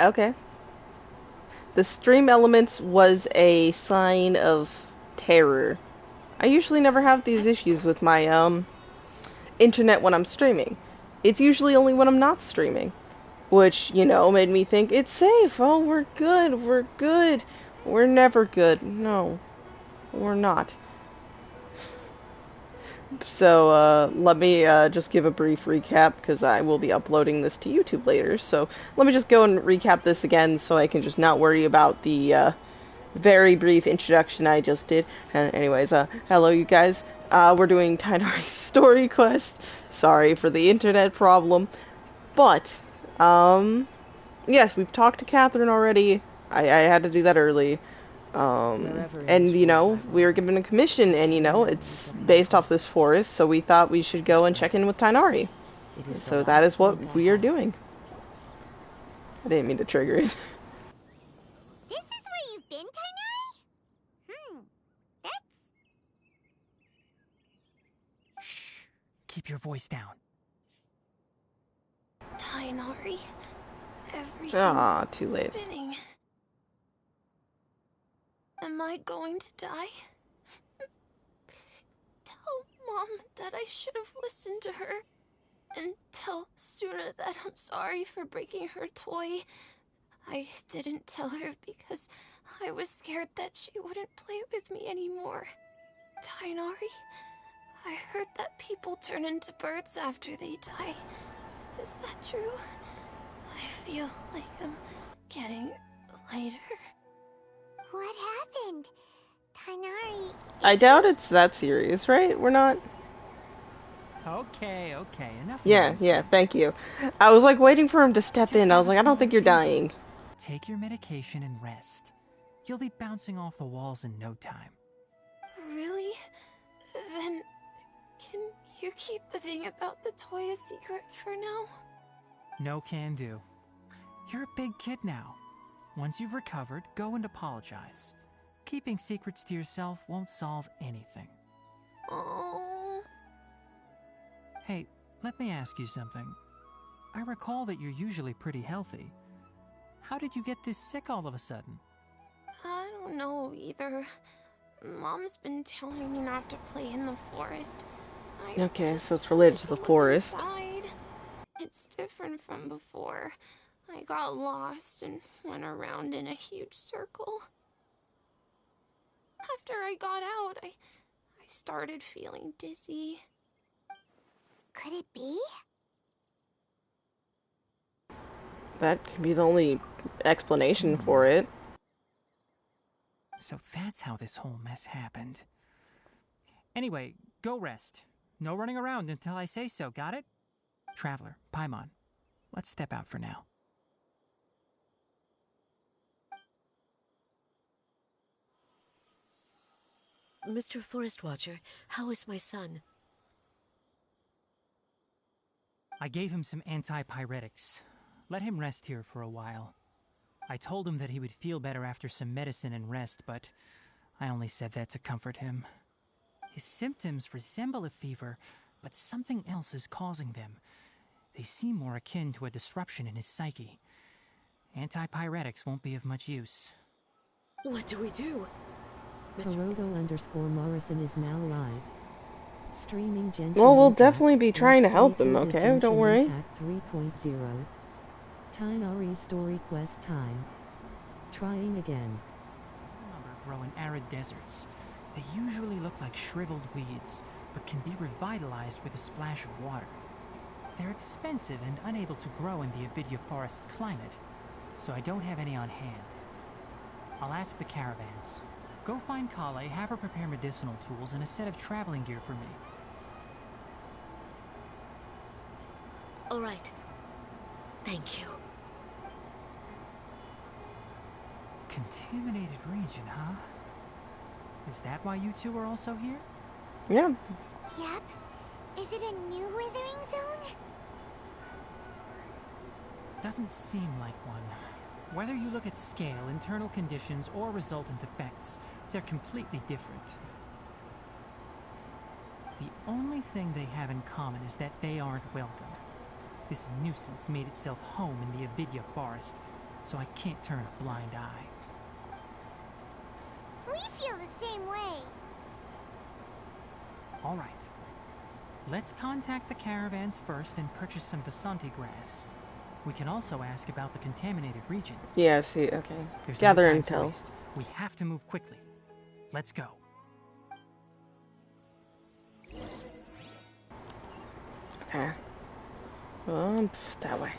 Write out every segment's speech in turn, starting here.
Okay. The stream elements was a sign of terror. I usually never have these issues with my internet when I'm streaming. It's usually only when I'm not streaming, which, made me think it's safe. Oh, we're good. We're good. We're never good. No, we're not. So, let me just give a brief recap because I will be uploading this to YouTube later. So, let me just go and recap this again so I can just not worry about the very brief introduction I just did. Anyways, hello you guys. We're doing Tighnari's story quest. Sorry for the internet problem. But, yes, we've talked to Catherine already. I had to do that early. And we were given a commission, and it's based off this forest, so we thought we should go and check in with Tighnari. So that is what we are doing. I didn't mean to trigger it. This is where you've been, Tighnari? That's... Shh! Keep your voice down. Tighnari, everything's Ah, too late. spinning. Am I going to die? Tell Mom that I should have listened to her. And tell Suna that I'm sorry for breaking her toy. I didn't tell her because I was scared that she wouldn't play with me anymore. Tighnari, I heard that people turn into birds after they die. Is that true? I feel like I'm getting lighter. What happened? Tighnari... I doubt it's that serious, right? We're not... Okay, enough Yeah, nonsense. thank you. I was like waiting for him to step Just in. I was have a like, I don't small think you're fever. dying. Take your medication and rest. You'll be bouncing off the walls in no time. Really? Then, can you keep the thing about the toy a secret for now? No can do. You're a big kid now. Once you've recovered, go and apologize. Keeping secrets to yourself won't solve anything. Oh. Hey, let me ask you something. I recall that you're usually pretty healthy. How did you get this sick all of a sudden? I don't know either. Mom's been telling me not to play in the forest. I Okay, so just it's related wanted to to the look forest. inside. It's different from before. I got lost and went around in a huge circle. After I got out, I started feeling dizzy. Could it be? That can be the only explanation for it. So that's how this whole mess happened. Anyway, go rest. No running around until I say so, got it? Traveler, Paimon, let's step out for now. Mr. Forest Watcher, how is my son? I gave him some antipyretics. Let him rest here for a while. I told him that he would feel better after some medicine and rest, but I only said that to comfort him. His symptoms resemble a fever, but something else is causing them. They seem more akin to a disruption in his psyche. Antipyretics won't be of much use. What do we do? Hiroto_Morrison is now live. Streaming Genshin Well, we'll Impact. definitely be trying to Let's help play them, Tilda okay? Don't Genshin worry. Impact 3.0. Tighnari story quest time. Trying again. Some number grow in arid deserts. They usually look like shriveled weeds, but can be revitalized with a splash of water. They're expensive and unable to grow in the Avidya Forest's climate, so I don't have any on hand. I'll ask the caravans. Go find Kale, have her prepare medicinal tools and a set of traveling gear for me. All right. Thank you. Contaminated region, huh? Is that why you two are also here? Yeah. Yep. Is it a new withering zone? Doesn't seem like one. Whether you look at scale, internal conditions, or resultant effects, they're completely different. The only thing they have in common is that they aren't welcome. This nuisance made itself home in the Avidya Forest, so I can't turn a blind eye. We feel the same way. All right. Let's contact the caravans first and purchase some Vasanti grass. We can also ask about the contaminated region. Yeah, see, okay. There's Gather no time to intel. waste. We have to move quickly. Let's go. Okay. That way.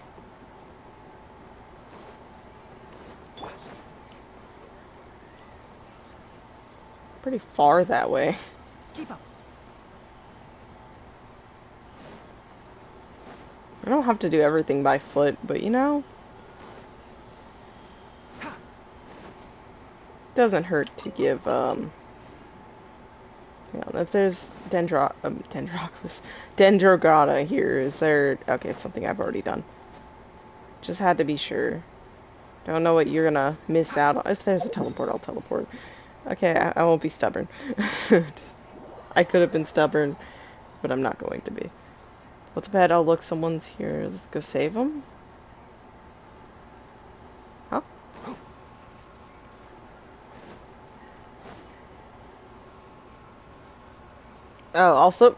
Pretty far that way. Keep up. I don't have to do everything by foot, but you know, doesn't hurt to give, you know, if there's Dendrogata here, is there, okay, it's something I've already done. Just had to be sure. Don't know what you're gonna miss out on. If there's a teleport, I'll teleport. Okay, I won't be stubborn. I could have been stubborn, but I'm not going to be. What's bad? Oh, look, someone's here. Let's go save them. Huh? Oh, also,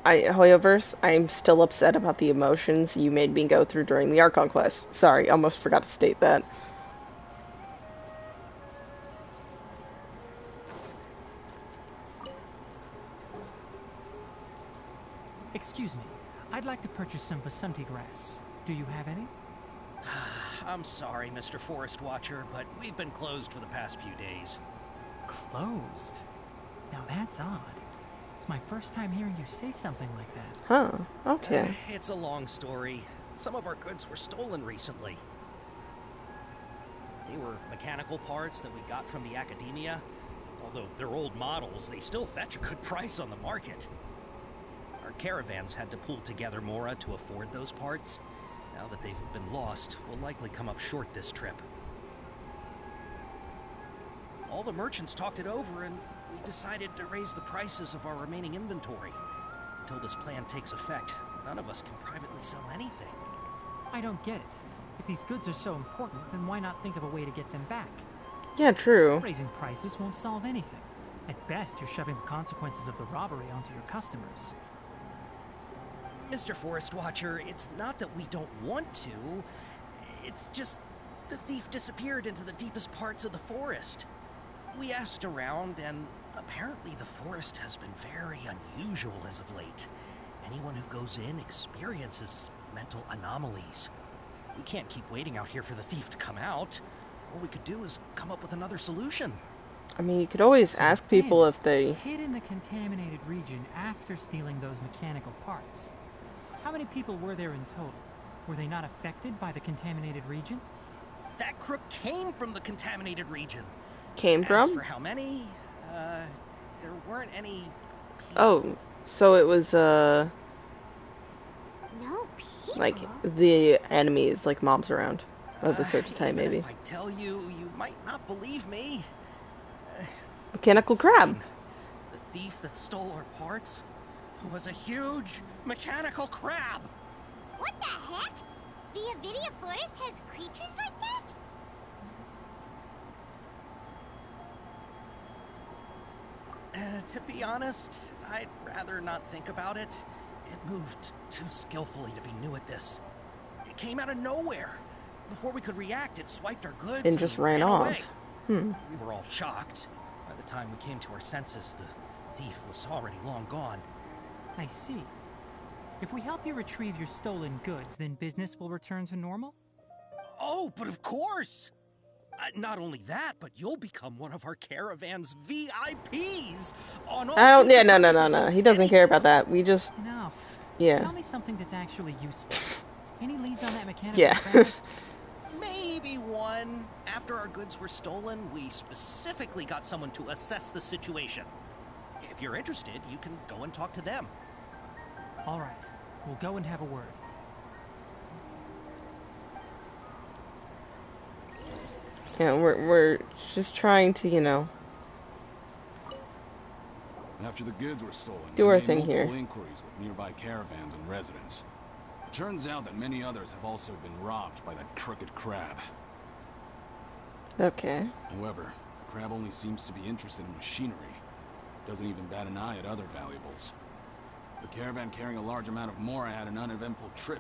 Hoyoverse, I'm still upset about the emotions you made me go through during the Archon quest. Sorry, almost forgot to state that. Excuse me. I'd like to purchase some Vasanti grass. Do you have any? I'm sorry, Mr. Forest Watcher, but we've been closed for the past few days. Closed? Now that's odd. It's my first time hearing you say something like that. Huh, okay. It's a long story. Some of our goods were stolen recently. They were mechanical parts that we got from the academia. Although they're old models, they still fetch a good price on the market. Our caravans had to pull together Mora to afford those parts. Now that they've been lost, we'll likely come up short this trip. All the merchants talked it over, and we decided to raise the prices of our remaining inventory. Until this plan takes effect, none of us can privately sell anything. I don't get it. If these goods are so important, then why not think of a way to get them back? Yeah, true. Raising prices won't solve anything. At best, you're shoving the consequences of the robbery onto your customers. Mr. Forest Watcher, it's not that we don't want to. It's just the thief disappeared into the deepest parts of the forest. We asked around, and apparently the forest has been very unusual as of late. Anyone who goes in experiences mental anomalies. We can't keep waiting out here for the thief to come out. All we could do is come up with another solution. I mean, you could always ask people if they... hid in the contaminated region after stealing those mechanical parts. How many people were there in total? Were they not affected by the contaminated region? That crook came from the contaminated region. Came As from? for how many, there weren't any people. Oh, so it was, No people. like, the enemies, like, mobs around. At a certain time, Even maybe. If I tell you, you might not believe me. Mechanical crab. The thief that stole our parts was a huge mechanical crab. What the heck? The Avidia forest has creatures like that? To be honest, I'd rather not think about it. It moved too skillfully to be new at this. It came out of nowhere. Before we could react, it swiped our goods And just ran off. away. Hmm. We were all shocked. By the time we came to our senses, the thief was already long gone. I see. If we help you retrieve your stolen goods, then business will return to normal? Oh, but of course! Not only that, but you'll become one of our caravan's VIPs on all I don't, yeah, future no. purchases He of doesn't any care about that. We just, Enough. yeah. Tell me something that's actually useful. Any leads on that mechanical Yeah. crab? Maybe one. After our goods were stolen, we specifically got someone to assess the situation. If you're interested, you can go and talk to them. All right. We'll go and have a word. Yeah, we're just trying to, you know, After the goods were stolen, do we our made thing multiple here. inquiries with nearby caravans and residents. Turns out that many others have also been robbed by that crooked crab. Okay. However, the crab only seems to be interested in machinery. Doesn't even bat an eye at other valuables. The caravan carrying a large amount of Mora had an uneventful trip,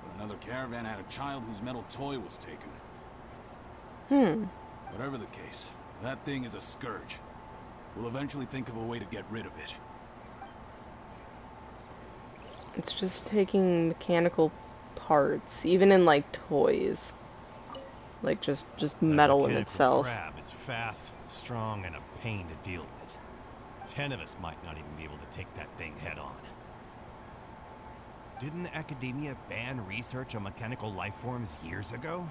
but another caravan had a child whose metal toy was taken. Whatever the case, that thing is a scourge. We'll eventually think of a way to get rid of it. It's just taking mechanical parts, even in like toys. Like just metal in itself. The crab is fast, strong, and a pain to deal with. 10 of us might not even be able to take that thing head on. Didn't academia ban research on mechanical life forms years ago?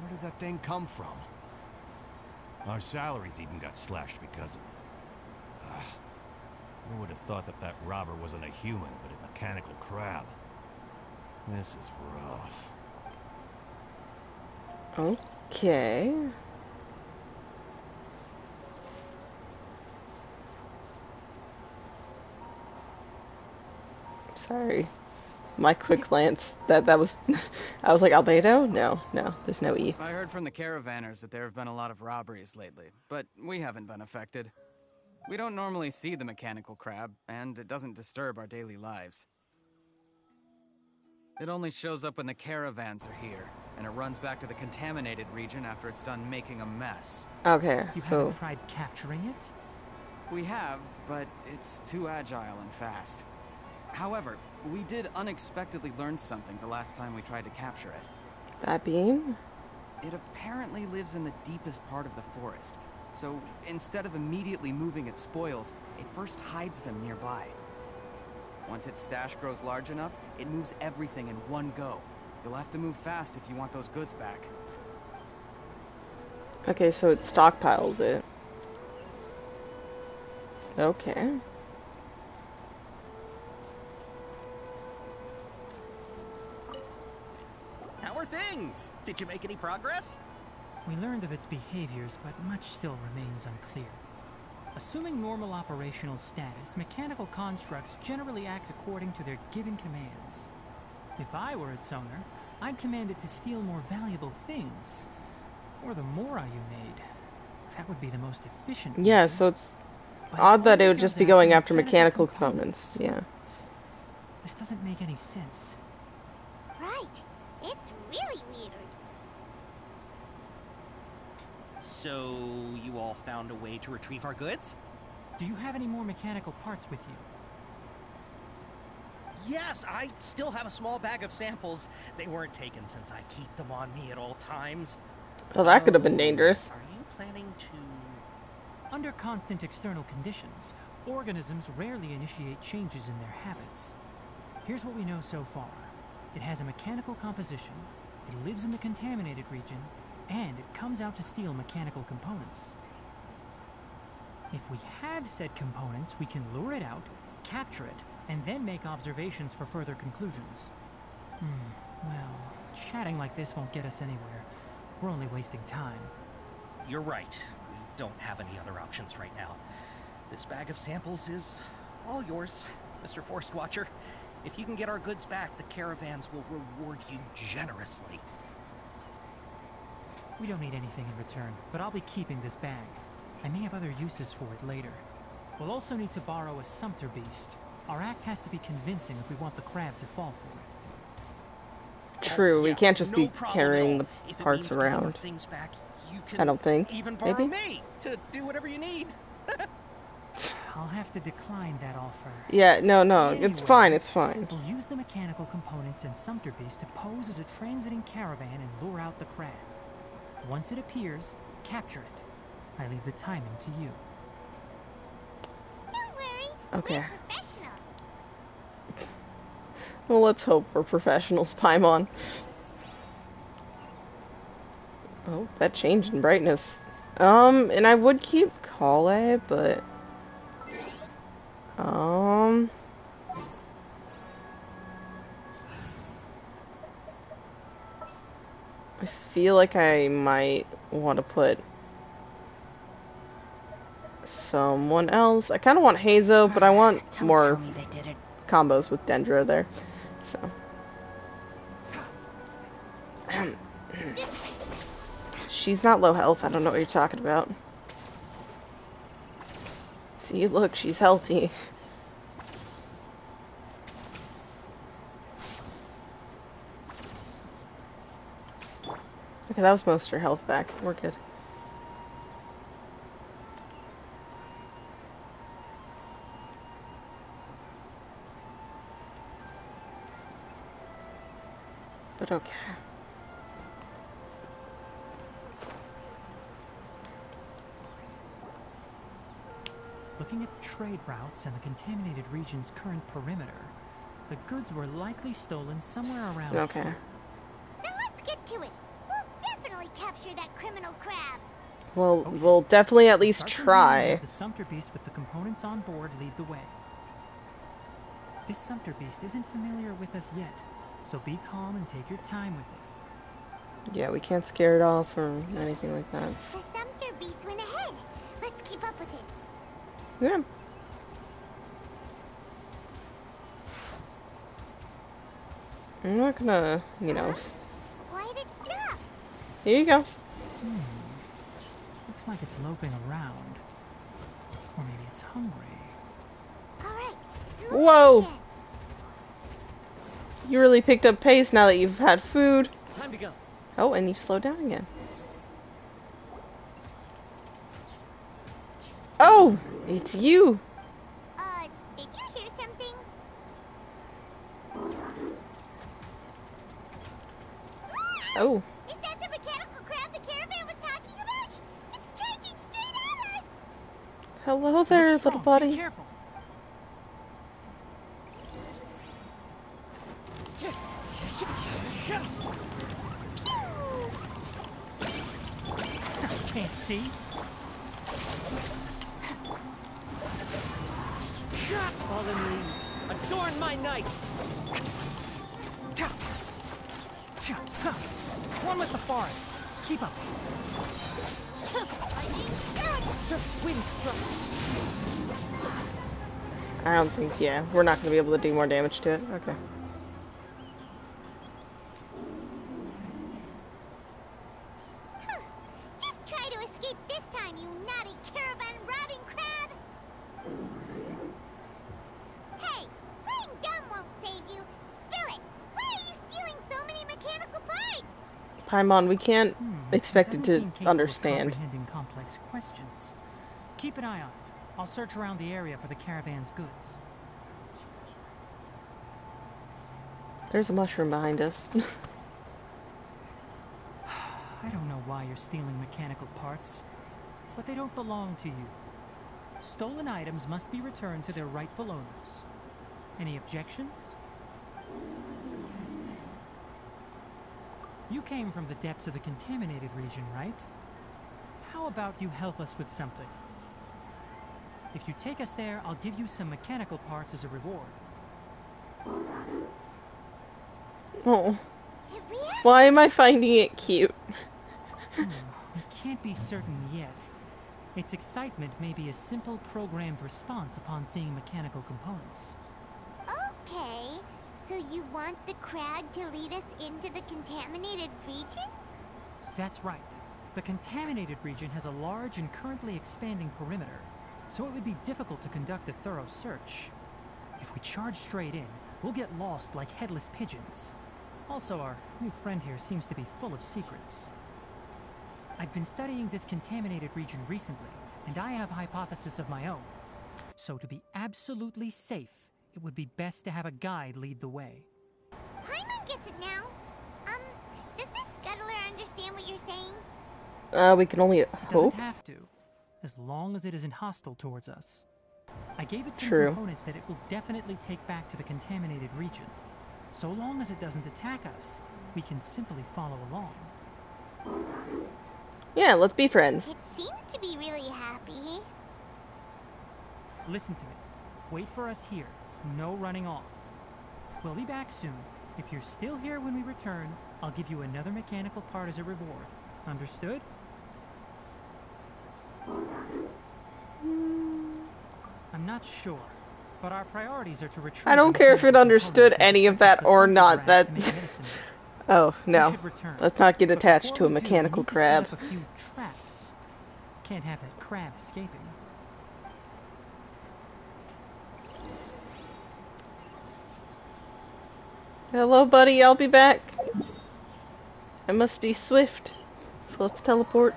Where did that thing come from? Our salaries even got slashed because of it. I would have thought that that robber wasn't a human, but a mechanical crab. This is rough. Okay. Sorry. My quick glance, that was, I was like, Albedo? No, there's no E. I heard from the caravanners that there have been a lot of robberies lately, but we haven't been affected. We don't normally see the mechanical crab, and it doesn't disturb our daily lives. It only shows up when the caravans are here, and it runs back to the contaminated region after it's done making a mess. Okay, You so... haven't tried capturing it? We have, but it's too agile and fast. However, we did unexpectedly learn something the last time we tried to capture it. That being? It apparently lives in the deepest part of the forest, so instead of immediately moving its spoils, it first hides them nearby. Once its stash grows large enough, it moves everything in one go. You'll have to move fast if you want those goods back. Okay, so it stockpiles it. Okay. How are things? Did you make any progress? We learned of its behaviors, but much still remains unclear. Assuming normal operational status, mechanical constructs generally act according to their given commands. If I were its owner, I'd command it to steal more valuable things. Or the Mora you made. That would be the most efficient. Yeah, so it's odd that it would just be going after mechanical components. Yeah. This doesn't make any sense. Right. It's really weird. So, you all found a way to retrieve our goods? Do you have any more mechanical parts with you? Yes, I still have a small bag of samples. They weren't taken since I keep them on me at all times. Well, that could have been dangerous. Are you planning to... Under constant external conditions, organisms rarely initiate changes in their habits. Here's what we know so far. It has a mechanical composition, it lives in the contaminated region, and it comes out to steal mechanical components. If we have said components, we can lure it out, capture it, and then make observations for further conclusions. Well, chatting like this won't get us anywhere. We're only wasting time. You're right. We don't have any other options right now. This bag of samples is all yours, Mr. Forest Watcher. If you can get our goods back, the caravans will reward you generously. We don't need anything in return, but I'll be keeping this bag. I may have other uses for it later. We'll also need to borrow a sumpter beast. Our act has to be convincing if we want the crab to fall for it. True, we can't just no be problem carrying at the all. If it parts means getting our around. things back, you can I don't think. even borrow Maybe? me to do whatever you need. I'll have to decline that offer. Yeah, no, Anyway, it's fine, it's fine. We'll use the mechanical components and sumpter beast to pose as a transiting caravan and lure out the crab. Once it appears, capture it. I leave the timing to you. Don't worry. Okay. We're professionals. Well, let's hope we're professionals, Paimon. Oh, that changed in brightness. And I would keep Kale, but... I feel like I might want to put someone else. I kind of want Hazo, but I want more combos with Dendro there. So, She's not low health. I don't know what you're talking about. See, look, she's healthy. Okay, that was most of her health back. We're good. But okay. Looking at the trade routes and the contaminated region's current perimeter, the goods were likely stolen somewhere around Okay. here. Then let's get to it. We'll definitely capture that criminal crab. Well, Okay. we'll definitely at To least start from here, we try. have the Sumpter Beast with the components on board lead the way. This Sumpter Beast isn't familiar with us yet, so be calm and take your time with it. Yeah, we can't scare it off or anything like that. The Sumpter Beast went ahead. Let's keep up with it. Yeah. I'm not gonna, you know. Why did it stop? Here you go. Looks like it's loafing around. Or maybe it's hungry. Alright, it's moving Whoa! again. You really picked up pace now that you've had food. Time to go. Oh, and you slowed down again. Oh! It's you! Did you hear something? Oh. Is that the mechanical crab the caravan was talking about? It's charging straight at us! Hello there, Looks little strong. Be buddy. careful. Can't see. Fallen leaves, adorn my night. One with the forest. Keep up. Wind struck. I don't think, yeah, we're not gonna be able to do more damage to it. Okay. Just try to escape this time, you naughty caravan robbing crab! Hey, playing dumb won't save you. Spill it! Why are you stealing so many mechanical parts? Paimon, we can't expect it Doesn't to seem capable of understand. comprehending complex questions. Keep an eye on it. I'll search around the area for the caravan's goods. There's a mushroom behind us. I don't know why you're stealing mechanical parts, but they don't belong to you. Stolen items must be returned to their rightful owners. Any objections? You came from the depths of the contaminated region, right? How about you help us with something? If you take us there, I'll give you some mechanical parts as a reward. Oh. Why am I finding it cute? We can't be certain yet. Its excitement may be a simple programmed response upon seeing mechanical components. Okay, so you want the crab to lead us into the contaminated region? That's right. The contaminated region has a large and currently expanding perimeter, so it would be difficult to conduct a thorough search. If we charge straight in, we'll get lost like headless pigeons. Also, our new friend here seems to be full of secrets. I've been studying this contaminated region recently, and I have a hypothesis of my own. So to be absolutely safe, it would be best to have a guide lead the way. Paimon gets it now. Does this scuttler understand what you're saying? We can only It doesn't hope. have to, as long as it isn't hostile towards us. I gave it some True. components that it will definitely take back to the contaminated region. So long as it doesn't attack us, we can simply follow along. Yeah, let's be friends. It seems to be really happy. Listen to me. Wait for us here. No running off. We'll be back soon. If you're still here when we return, I'll give you another mechanical part as a reward. Understood? I'm not sure, but our priorities are to retrieve. I don't the care if it mechanical understood components and any of purchase that the or Sumpter not. grass That to make medicine with. Oh, We no. should return. Let's not get But attached to before a we do, we mechanical need to crab. set up a few traps. Can't have that crab escaping. Hello, buddy. I'll be back. I must be swift. So let's teleport.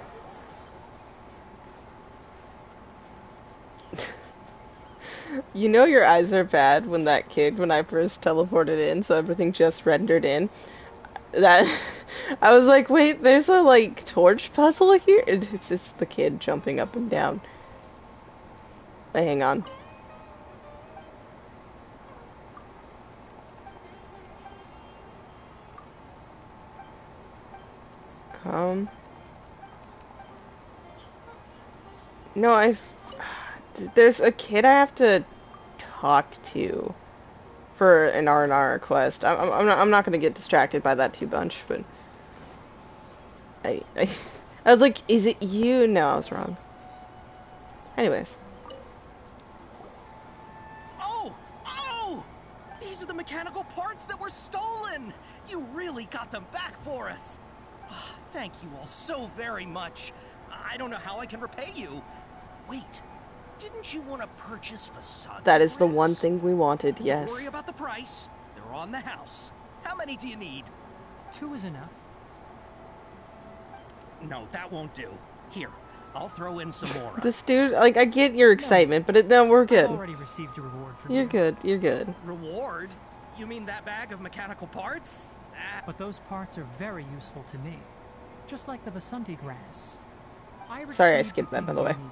You know your eyes are bad when when I first teleported in, so everything just rendered in. That I was like, wait, there's a like torch puzzle here? It's the kid jumping up and down. Wait, hang on. No, there's a kid I have to talk to for an R&R quest. I'm not gonna get distracted by that too much, but I I was like, is it you? No, I was wrong. Anyways. Oh! Oh! These are the mechanical parts that were stolen! You really got them back for us! Ah, thank you all so very much. I don't know how I can repay you. Wait, didn't you want to purchase facade? That is the one thing we wanted, yes. Don't worry about the price. They're on the house. How many do you need? 2 is enough. No, that won't do. Here, I'll throw in some more. This dude, like, I get your excitement, but no, we're good. I've already received a reward from You're you. good, you're good. Reward? You mean that bag of mechanical parts? But those parts are very useful to me. Just like the Vasanti grass. Sorry, I retrieved skipped the that, by things the way. you needed,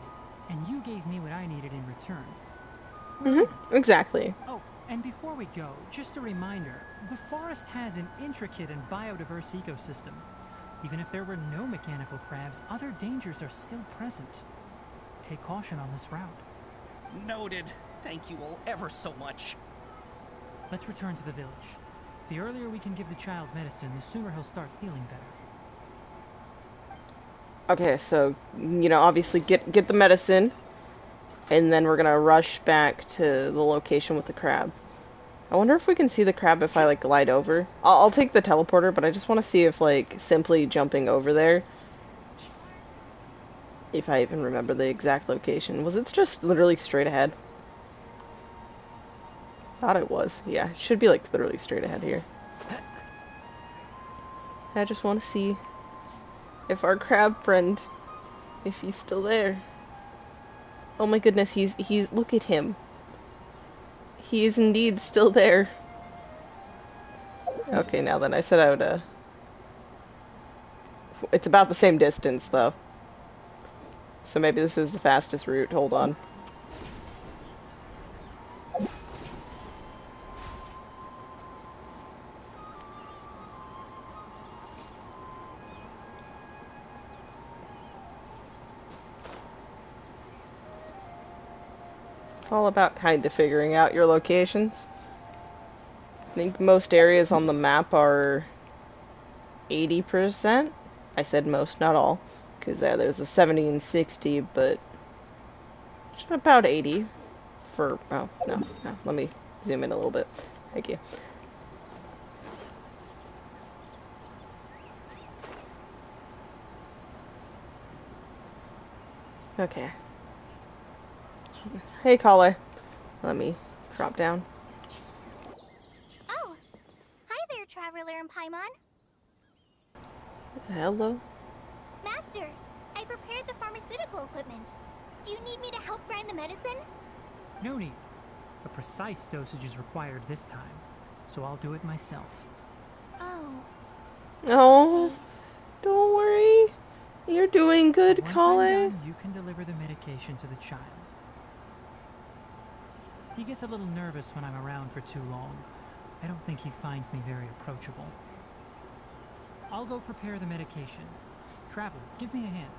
and you gave me what I needed in return. Exactly. Oh, and before we go, just a reminder, the forest has an intricate and biodiverse ecosystem. Even if there were no mechanical crabs, other dangers are still present. Take caution on this route. Noted. Thank you all ever so much. Let's return to the village. The earlier we can give the child medicine, the sooner he'll start feeling better. Okay, so, you know, obviously get the medicine, and then we're gonna rush back to the location with the crab. I wonder if we can see the crab if I, like, glide over. I'll take the teleporter, but I just want to see if, like, simply jumping over there, if I even remember the exact location. Was it just literally straight ahead? Thought it was. Yeah, it should be, like, literally straight ahead here. I just want to see if our crab friend, if he's still there. Oh my goodness, he's, look at him. He is indeed still there. Okay, now then, I said I would, it's about the same distance, though. So maybe this is the fastest route. Hold on. It's all about kind of figuring out your locations. I think most areas on the map are 80%. I said most, not all, because there's a 70 and 60, but about 80 for, oh, no, let me zoom in a little bit. Thank you. Okay. Hey, caller. Let me drop down. Oh, hi there, Traveler and Paimon. Hello. Master, I prepared the pharmaceutical equipment. Do you need me to help grind the medicine? No need. A precise dosage is required this time, so I'll do it myself. Oh. Oh, don't worry. You're doing good, Once caller. I'm done, you can deliver the medication to the child. He gets a little nervous when I'm around for too long. I don't think he finds me very approachable. I'll go prepare the medication. Traveler, give me a hand.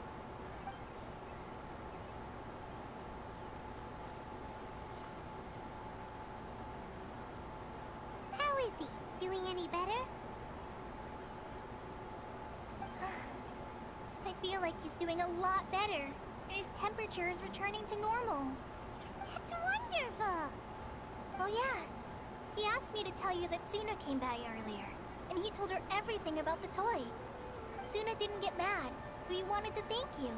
How is he? Doing any better? I feel like he's doing a lot better. His temperature is returning to normal. That's wonderful! Oh yeah, he asked me to tell you that Cyno came by earlier. and he told her everything about the toy. Suna didn't get mad, so he wanted to thank you.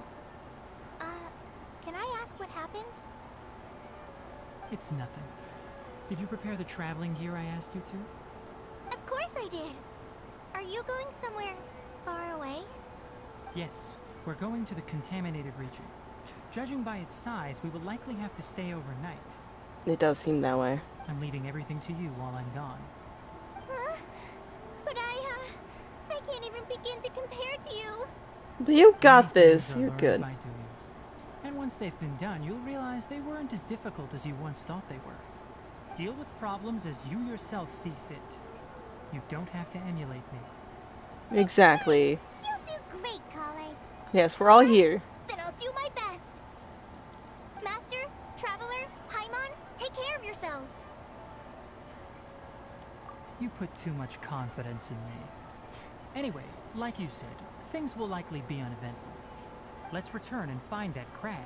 Can I ask what happened? It's nothing. Did you prepare the traveling gear I asked you to? Of course I did. Are you going somewhere far away? Yes, we're going to the contaminated region. Judging by its size, we will likely have to stay overnight. It does seem that way. I'm leaving everything to you while I'm gone. Huh? But I can't even begin to compare to you. But you got Many this. things are You're learned good. by doing. And once they've been done, you'll realize they weren't as difficult as you once thought they were. Deal with problems as you yourself see fit. You don't have to emulate me. Exactly. You'll do great, Kale. Yes, we're all here. Then I'll do my best. Master, Traveler, Paimon, take care of yourselves. You put too much confidence in me. Anyway, like you said, things will likely be uneventful. Let's return and find that crab.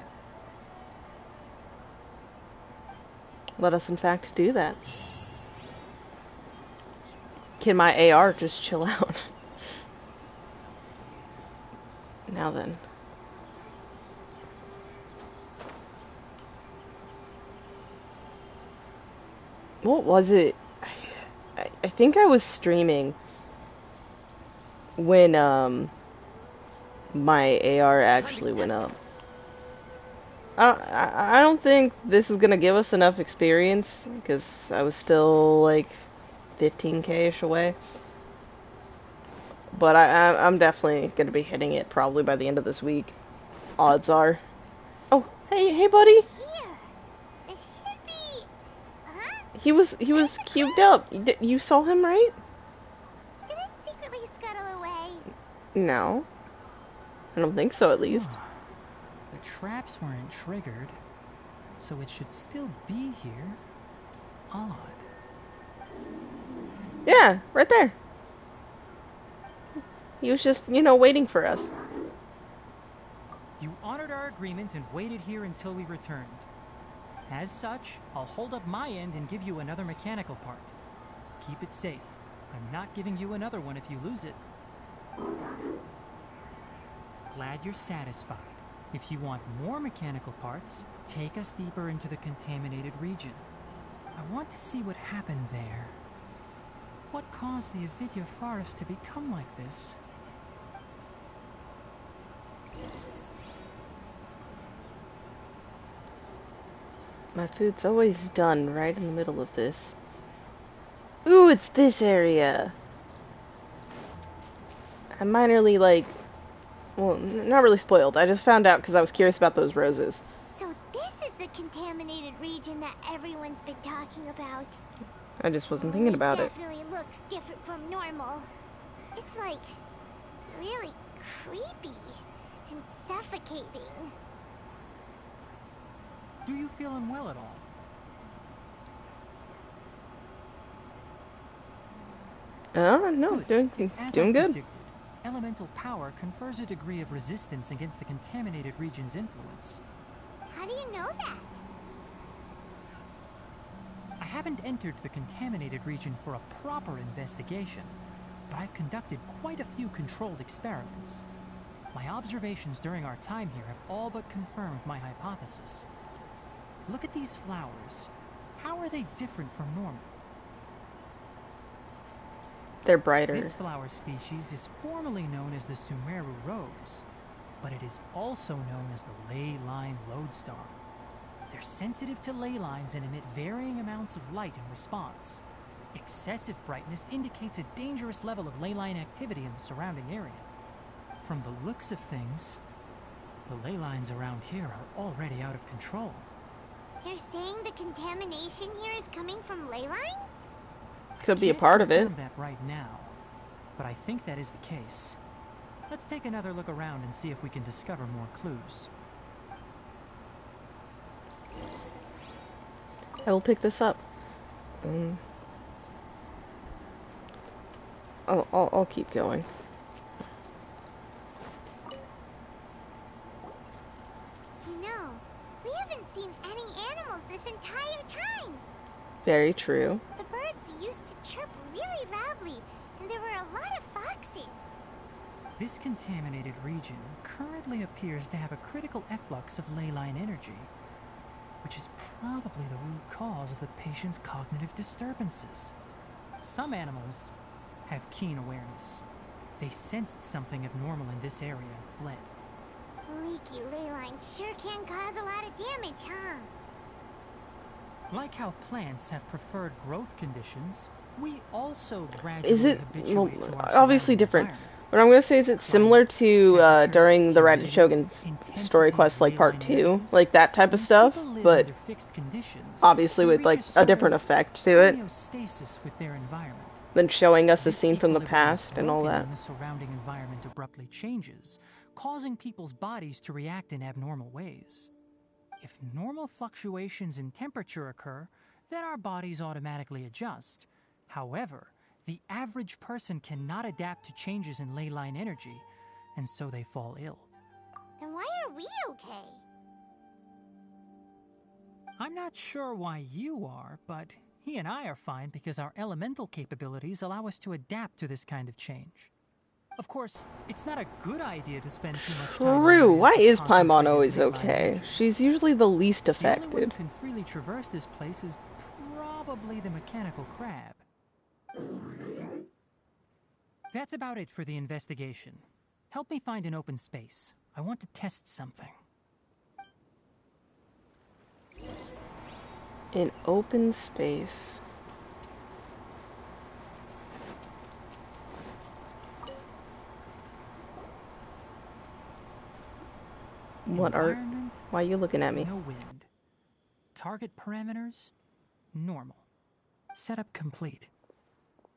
Let us, in fact, do that. Can my AR just chill out? Now then. What was it? I think I was streaming when my AR actually went up. I don't think this is gonna give us enough experience because I was still like 15k-ish away. But I'm definitely gonna be hitting it probably by the end of this week. Odds are. Oh, hey buddy. Here. It should be. Huh? He was cubed up. You saw him, right? Did it secretly scuttle away? No. I don't think so, at least. The traps weren't triggered, so it should still be here. It's odd. Yeah, right there. He was just, waiting for us. You honored our agreement and waited here until we returned. As such, I'll hold up my end and give you another mechanical part. Keep it safe. I'm not giving you another one if you lose it. Glad you're satisfied. If you want more mechanical parts, take us deeper into the contaminated region. I want to see what happened there. What caused the Avidya forest to become like this? My food's always done right in the middle of this. Ooh, it's this area. I'm minorly, well, not really spoiled. I just found out because I was curious about those roses. So this is the contaminated region that everyone's been talking about. I just wasn't thinking about it. Definitely looks different from normal. It's like really creepy and suffocating. Do you feel unwell at all? No, doing I good. predicted. Elemental power confers a degree of resistance against the contaminated region's influence. How do you know that? I haven't entered the contaminated region for a proper investigation, but I've conducted quite a few controlled experiments. My observations during our time here have all but confirmed my hypothesis. Look at these flowers. How are they different from normal? They're brighter. This flower species is formally known as the Sumeru rose, but it is also known as the ley line lodestar. They're sensitive to ley lines and emit varying amounts of light in response. Excessive brightness indicates a dangerous level of ley line activity in the surrounding area. From the looks of things, the ley lines around here are already out of control. You're saying the contamination here is coming from ley lines? Could be a part of it. Can't confirm that right now, but I think that is the case. Let's take another look around and see if we can discover more clues. I will pick this up. I'll keep going. You know, we haven't seen any animals this entire time. Very true. The birds used to chirp really loudly, and there were a lot of foxes. This contaminated region currently appears to have a critical efflux of ley line energy, which is probably the root cause of the patient's cognitive disturbances. Some animals have keen awareness. They sensed something abnormal in this area and fled. Leaky ley lines sure can cause a lot of damage, huh? Like how plants have preferred growth conditions, we also Is gradually it habituate to our obviously surrounding different? environment. What I'm gonna say is it's similar to temperature, during the humidity, Radishogun's story intensity quest, of like ley part line 2, energies. like that type of When stuff, people live but under fixed conditions, obviously they with reach like a sort different of effect to it homeostasis with their environment. than showing us a This scene from the equilibrium is past and all broken that. when the surrounding environment abruptly changes, causing people's bodies to react in abnormal ways. If normal fluctuations in temperature occur, then our bodies automatically adjust. However, the average person cannot adapt to changes in ley line energy, and so they fall ill. Then why are we okay? I'm not sure why you are, but he and I are fine because our elemental capabilities allow us to adapt to this kind of change. Of course, it's not a good idea to spend too much time in True. areas Why with is Paimon concentrated always ley line okay? energy. She's usually the least The only one who affected. can freely traverse this place is probably the mechanical crab. That's about it for the investigation. Help me find an open space. I want to test something. In open space. What are... Environment, Why are you looking at me? no wind. Target parameters, normal. Setup complete.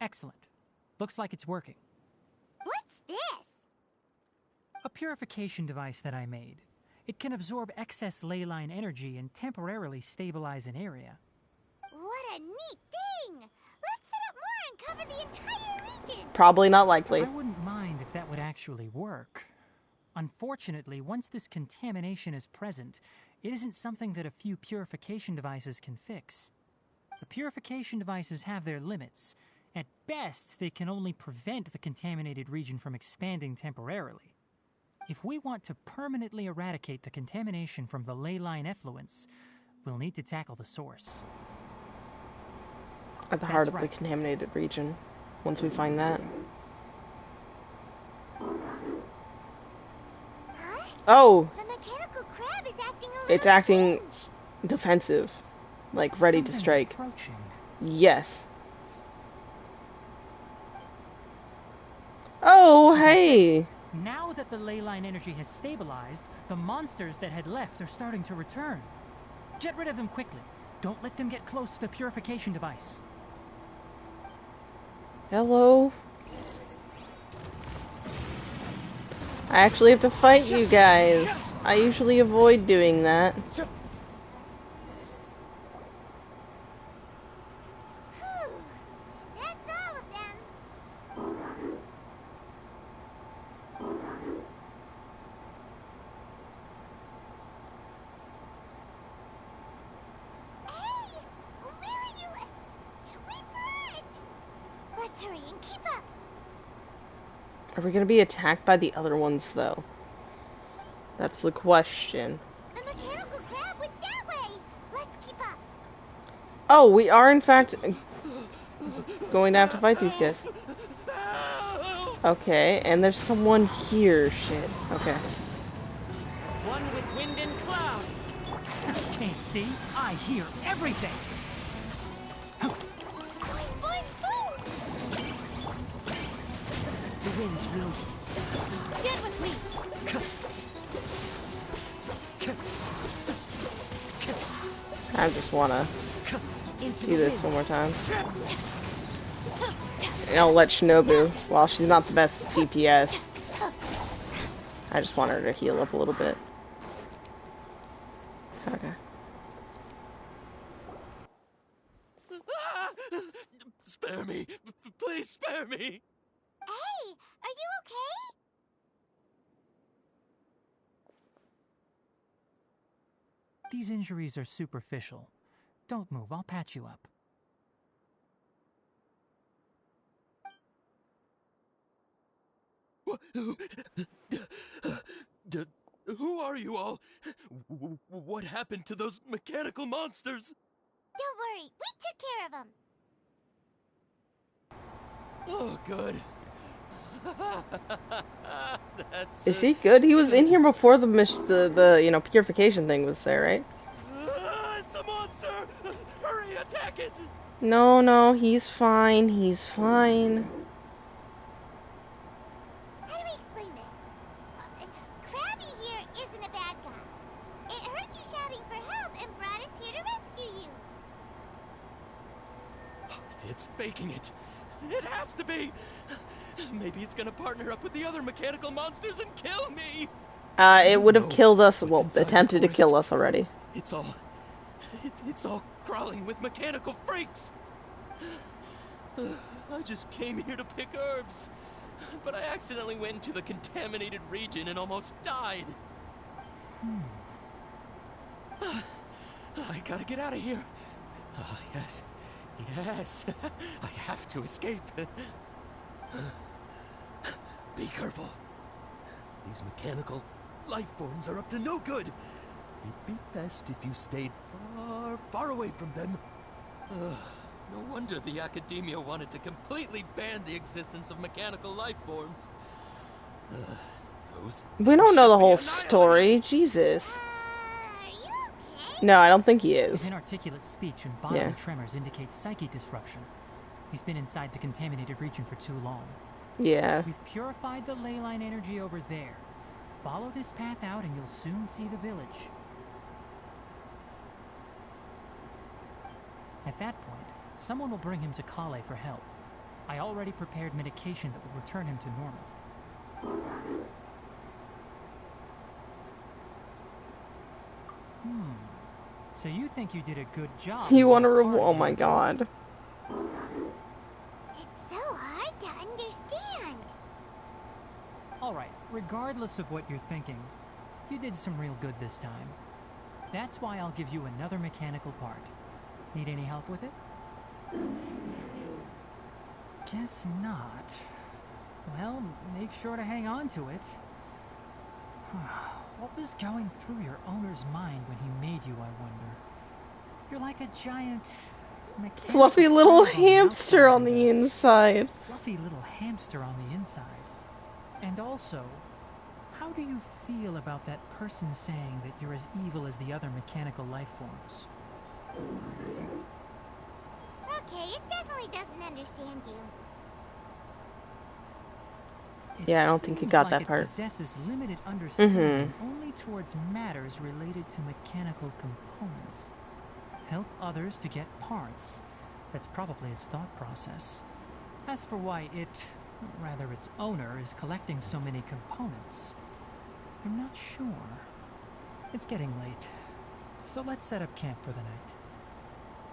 Excellent. Looks like it's working. What's this? A purification device that I made. It can absorb excess ley line energy and temporarily stabilize an area. What a neat thing! Let's set up more and cover the entire region! Probably not likely. I wouldn't mind if that would actually work. Unfortunately, once this contamination is present, it isn't something that a few purification devices can fix. The purification devices have their limits. At best, they can only prevent the contaminated region from expanding temporarily. If we want to permanently eradicate the contamination from the ley line effluents, we'll need to tackle the source. At the heart That's of right. the contaminated region. Once we find that. Huh? Oh! The mechanical crab is acting a little It's acting strange. defensive. Like, ready to Something's strike. approaching. Yes. Oh, So that's hey! it. Now that the ley line energy has stabilized, the monsters that had left are starting to return. Get rid of them quickly. Don't let them get close to the purification device. Hello? I actually have to fight you guys. I usually avoid doing that. Phew, that's all of them. Hey! Where are you? Wait for us! Let's hurry and keep up. Are we gonna be attacked by the other ones, though? That's the question. The mechanical crab went that way. Let's keep up. Oh, we are in fact going to have to fight these guys. Okay, and there's someone here. Shit. Okay. As one with wind and cloud. Can't see? I hear everything! The wind knows it. Stand with me. I just wanna Into do the this wind. one more time. And I'll let Shinobu, while she's not the best DPS, I just want her to heal up a little bit. Okay. Spare me. Please spare me. Hey, are you okay? These injuries are superficial. Don't move, I'll patch you up. Who are you all? What happened to those mechanical monsters? Don't worry, we took care of them. Oh, good. That's Is he good? He was in here before the purification thing was there, right? It's a monster! Hurry, attack it! No, no, he's fine. He's fine. How do we explain this? Krabby here isn't a bad guy. It heard you shouting for help and brought us here to rescue you. It's faking it. It has to be. Maybe it's gonna partner up with the other mechanical monsters and kill me. It would have killed us. Well, attempted to kill us already. It's all crawling with mechanical freaks. I just came here to pick herbs, but I accidentally went into the contaminated region and almost died. I gotta get out of here. Yes. Yes. I have to escape. Be careful. These mechanical life forms are up to no good. It'd be best if you stayed far, far away from them. No wonder the academia wanted to completely ban the existence of mechanical life forms. We don't know the whole story. Jesus. Are you okay? No, I don't think he His is. inarticulate speech and bodily tremors indicate psyche disruption. He's been inside the contaminated region for too long. Yeah. We've purified the ley line energy over there. Follow this path out and you'll soon see the village. At that point, someone will bring him to Kale for help. I already prepared medication that will return him to normal. So you think you did a good job? You want to Oh my god. It's so hard to understand. Alright, regardless of what you're thinking, you did some real good this time. That's why I'll give you another mechanical part. Need any help with it? Guess not. Well, make sure to hang on to it. What was going through your owner's mind when he made you, I wonder? You're like a giant mechanical Fluffy little crab hamster on outside the and a inside. fluffy little hamster on the inside. And also, how do you feel about that person saying that you're as evil as the other mechanical life forms? Okay, it definitely doesn't understand you. Yeah, I don't think you seems got like that it part. possesses limited understanding only towards matters related to mechanical components. Help others to get parts. That's probably its thought process. As for why rather its owner, is collecting so many components, I'm not sure. It's getting late, so let's set up camp for the night.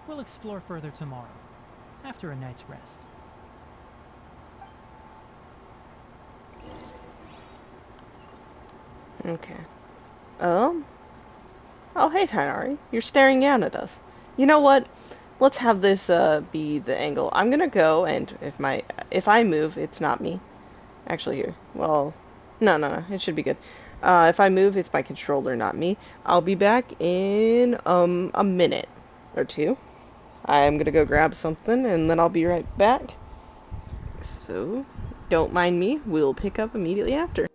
We'll explore further tomorrow, after a night's rest. Okay. Oh, hey, Tighnari. You're staring down at us. You know what? Let's have this be the angle. I'm gonna go, and if I move, it's not me. Actually, here. Well, no, it should be good. If I move, it's my controller, not me. I'll be back in a minute or two. I'm gonna go grab something, and then I'll be right back. So, don't mind me. We'll pick up immediately after.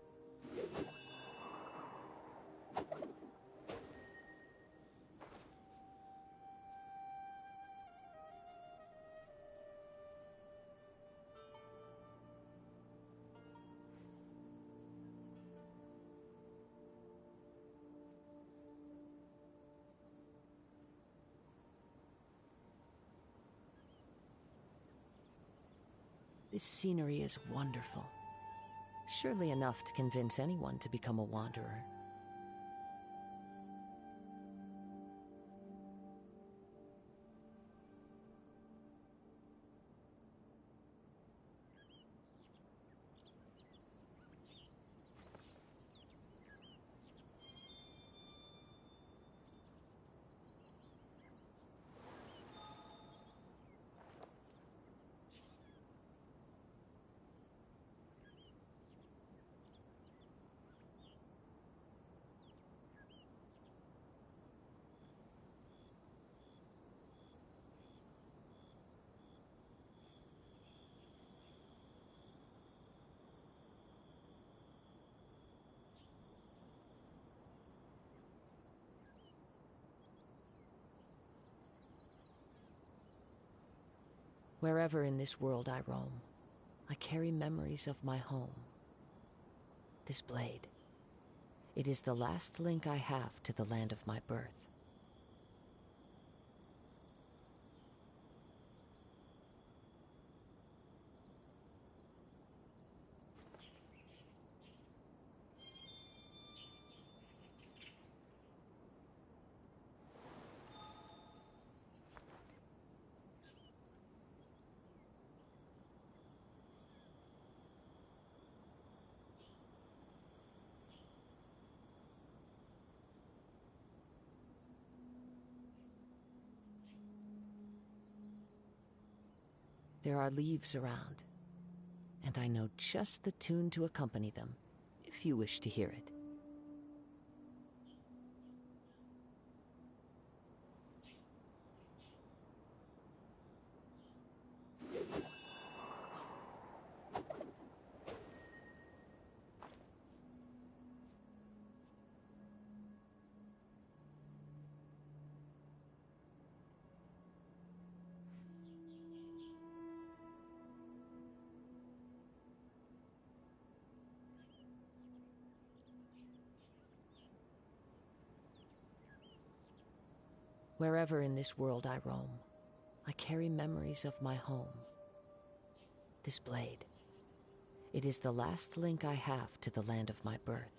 This scenery is wonderful. Surely enough to convince anyone to become a wanderer. Wherever in this world I roam, I carry memories of my home. This blade. It is the last link I have to the land of my birth. There are leaves around, and I know just the tune to accompany them, if you wish to hear it. Wherever in this world I roam, I carry memories of my home. This blade. It is the last link I have to the land of my birth.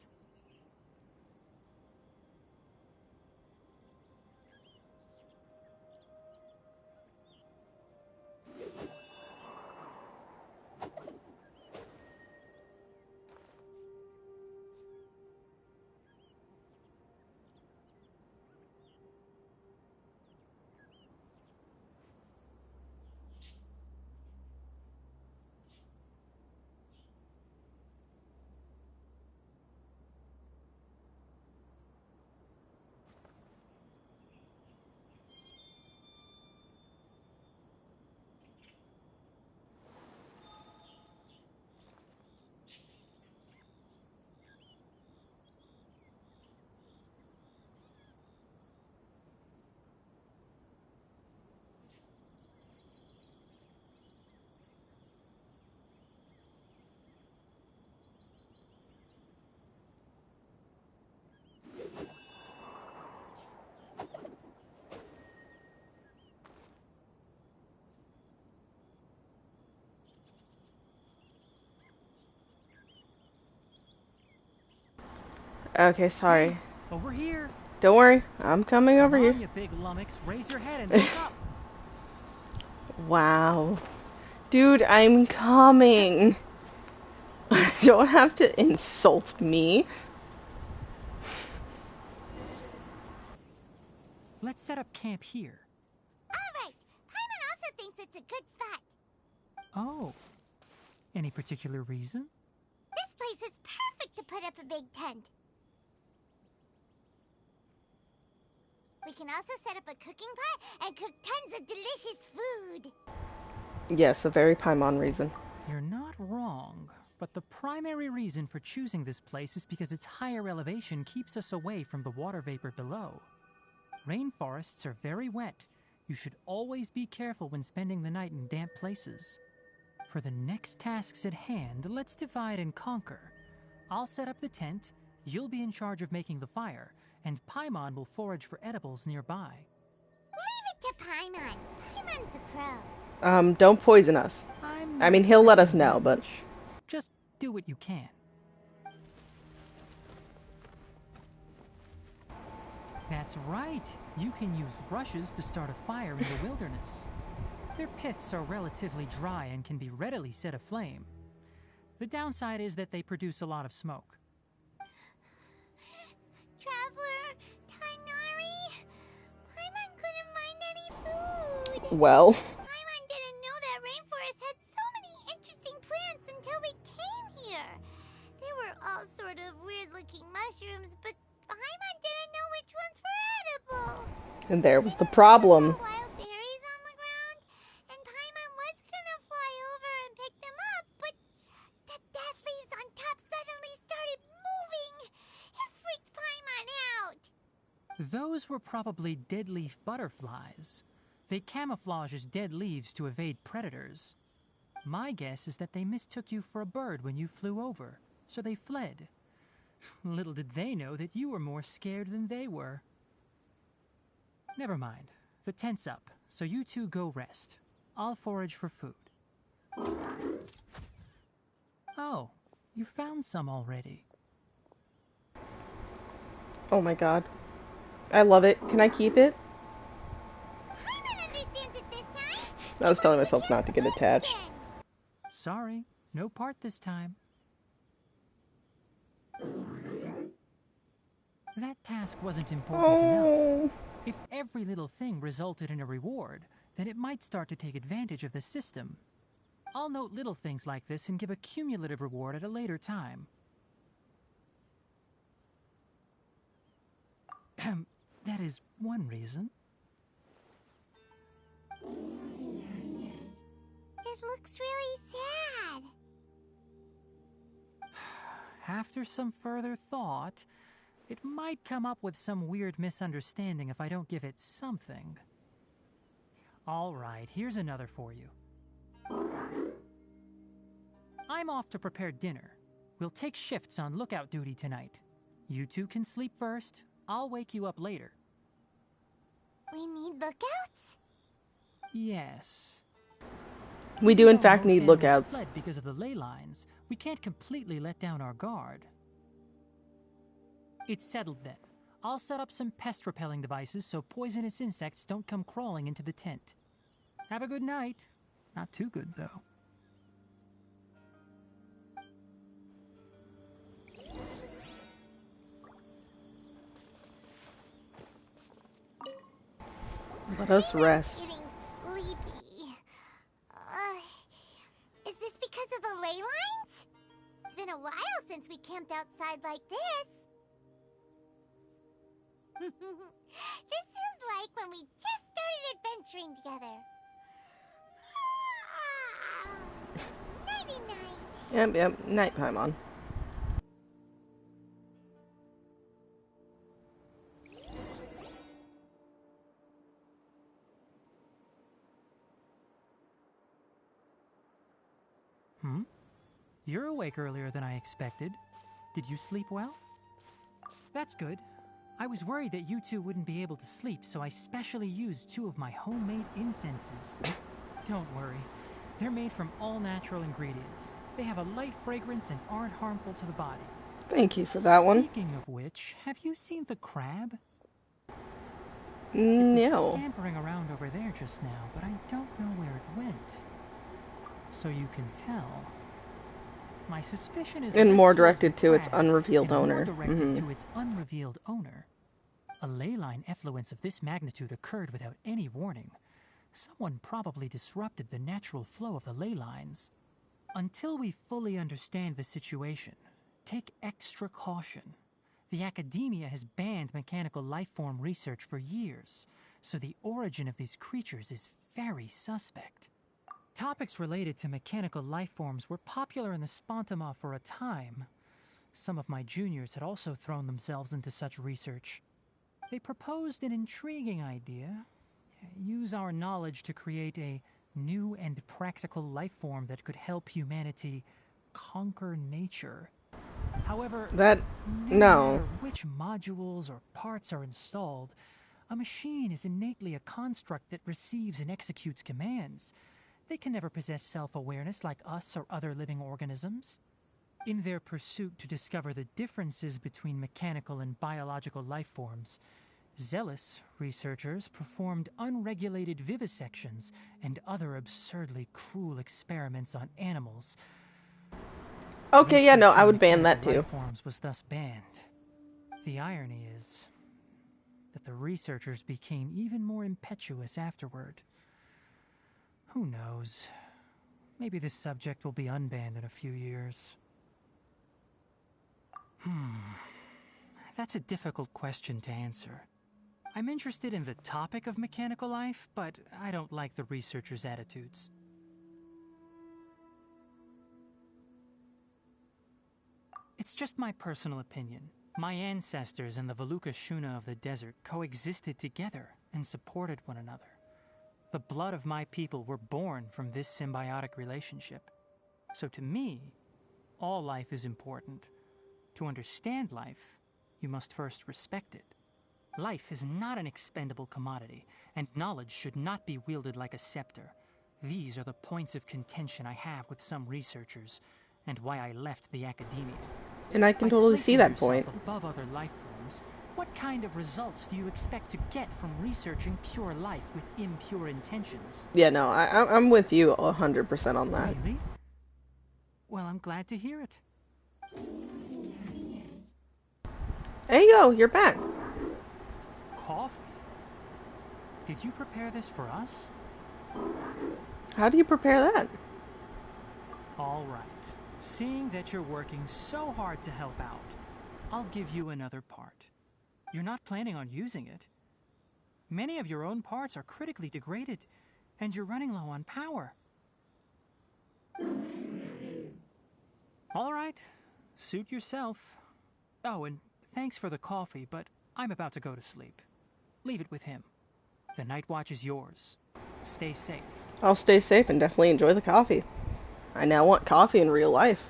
Okay, sorry. Hey, over here. Don't worry, I'm coming over Come here. on, you big lummox. Raise your head and look up. Wow. Dude, I'm coming. Don't have to insult me. Let's set up camp here. Alright, Paimon also thinks it's a good spot. Oh. Any particular reason? This place is perfect to put up a big tent. We can also set up a cooking pot and cook tons of delicious food. Yes, a very Paimon reason. You're not wrong, but the primary reason for choosing this place is because its higher elevation keeps us away from the water vapor below. Rainforests are very wet. You should always be careful when spending the night in damp places. For the next tasks at hand, let's divide and conquer. I'll set up the tent, you'll be in charge of making the fire, and Paimon will forage for edibles nearby. Leave it to Paimon. Paimon's a pro. Don't poison us. I mean, he'll let us know, but... Just do what you can. That's right. You can use rushes to start a fire in the wilderness. Their piths are relatively dry and can be readily set aflame. The downside is that they produce a lot of smoke. Traveler, Tighnari, Paimon couldn't find any food. Well... Paimon didn't know that rainforest had so many interesting plants until we came here. They were all sort of weird-looking mushrooms, but Paimon didn't know which ones were edible. And there was the problem. Wild berries on the ground, and Paimon was gonna fly over and pick them up, but the dead leaves on top suddenly started moving. It freaked Paimon out. Those were probably dead leaf butterflies. They camouflage as dead leaves to evade predators. My guess is that they mistook you for a bird when you flew over, so they fled. Little did they know that you were more scared than they were. Never mind. The tent's up, so you two go rest. I'll forage for food. Oh, you found some already. Oh my god. I love it. Can I keep it? Paimon understands it this time. I was telling myself not to get attached. Sorry, no part this time. That task wasn't important enough. If every little thing resulted in a reward, then it might start to take advantage of the system. I'll note little things like this and give a cumulative reward at a later time. That is one reason. It looks really sad. After some further thought, it might come up with some weird misunderstanding if I don't give it something. All right, here's another for you. I'm off to prepare dinner. We'll take shifts on lookout duty tonight. You two can sleep first. I'll wake you up later. We need lookouts? Yes. We do in Though fact most need animals lookouts. fled because of the ley lines, we can't completely let down our guard. It's settled then. I'll set up some pest-repelling devices so poisonous insects don't come crawling into the tent. Have a good night. Not too good, though. Let us rest. Getting sleepy. Is this because of the ley lines? It's been a while since we camped outside like this. This feels like when we just started adventuring together. Nighty-night. Yep, night Paimon. You're awake earlier than I expected. Did you sleep well? That's good. I was worried that you two wouldn't be able to sleep, so I specially used 2 of my homemade incenses. Don't worry. They're made from all natural ingredients. They have a light fragrance and aren't harmful to the body. Thank you for that one. Speaking of which, have you seen the crab? No. It was scampering around over there just now, but I don't know where it went. So you can tell. My suspicion is And less more towards directed the to its crab unrevealed and owner. More directed to its unrevealed owner. A ley line effluence of this magnitude occurred without any warning. Someone probably disrupted the natural flow of the ley lines. Until we fully understand the situation, take extra caution. The academia has banned mechanical lifeform research for years, so the origin of these creatures is very suspect. Topics related to mechanical lifeforms were popular in the Spontama for a time. Some of my juniors had also thrown themselves into such research. They proposed an intriguing idea. Use our knowledge to create a new and practical lifeform that could help humanity conquer nature. However, no matter which modules or parts are installed, a machine is innately a construct that receives and executes commands. They can never possess self-awareness like us or other living organisms. In their pursuit to discover the differences between mechanical and biological life forms, zealous researchers performed unregulated vivisections and other absurdly cruel experiments on animals. Okay, yeah, no, I would ban that Research on too. mechanical life forms was thus banned. The irony is that the researchers became even more impetuous afterward. Who knows? Maybe this subject will be unbanned in a few years. That's a difficult question to answer. I'm interested in the topic of mechanical life, but I don't like the researchers' attitudes. It's just my personal opinion. My ancestors and the Valuka Shuna of the desert coexisted together and supported one another. The blood of my people were born from this symbiotic relationship. So to me, all life is important. To understand life, you must first respect it. Life is not an expendable commodity, and knowledge should not be wielded like a scepter. These are the points of contention I have with some researchers, and why I left the academia. And I can By totally see placing that yourself point. above other life forms, what kind of results do you expect to get from researching pure life with impure intentions? Yeah, no, I'm with you 100% on that. Really? Well, I'm glad to hear it. There you go, you're back. Coffee? Did you prepare this for us? How do you prepare that? All right. Seeing that you're working so hard to help out, I'll give you another part. You're not planning on using it. Many of your own parts are critically degraded, and you're running low on power. All right. Suit yourself. Oh, and thanks for the coffee, but I'm about to go to sleep. Leave it with him. The night watch is yours. Stay safe. I'll stay safe and definitely enjoy the coffee. I now want coffee in real life.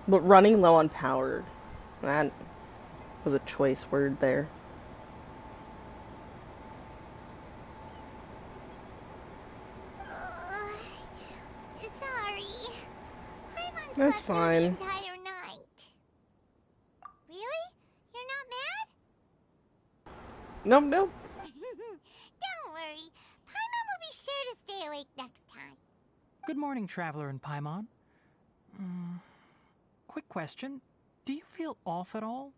But running low on power, that was a choice word there. Sorry. Paimon That's slept through fine. the entire night. Really? You're not mad? Nope, nope. Don't worry. Paimon will be sure to stay awake next time. Good morning, Traveler and Paimon. Quick question. Do you feel off at all?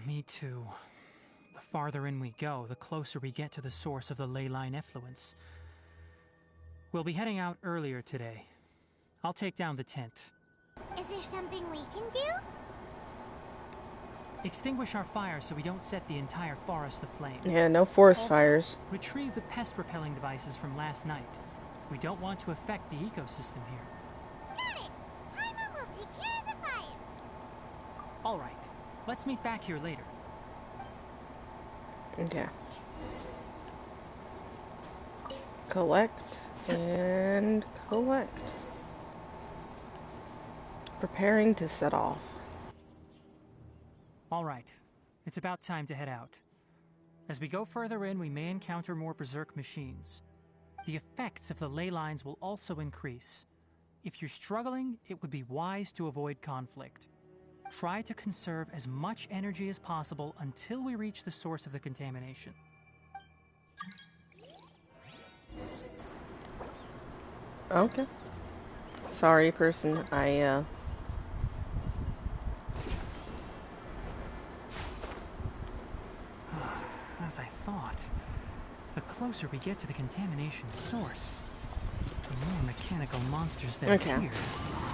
Me too. The farther in we go, the closer we get to the source of the ley line effluence. We'll be heading out earlier today. I'll take down the tent. Is there something we can do? Extinguish our fire so we don't set the entire forest aflame. Yeah, no forest Also, fires. retrieve the pest-repelling devices from last night. We don't want to affect the ecosystem here. Got it. Paimon will take care of the fire. All right. Let's meet back here later. Okay. Collect and collect. Preparing to set off. All right. It's about time to head out. As we go further in, we may encounter more berserk machines. The effects of the ley lines will also increase. If you're struggling, it would be wise to avoid conflict. Try to conserve as much energy as possible until we reach the source of the contamination. Okay. Sorry, person. As I thought, the closer we get to the contamination source, the more mechanical monsters that appear.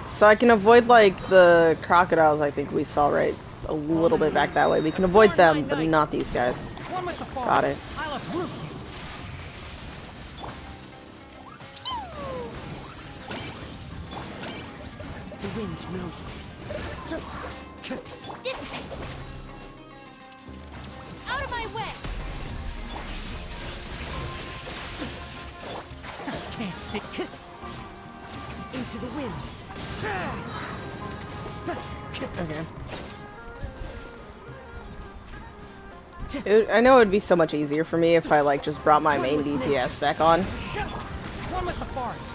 So I can avoid, like, the crocodiles I think we saw right a little bit back that way. We can avoid them, but not these guys. Got it. I'll uproot you. The wind knows me. Dissipate! Out of my way! Can't see. Into the wind. Okay. I know it would be so much easier for me if I, like, just brought my main DPS back on. One with the forest.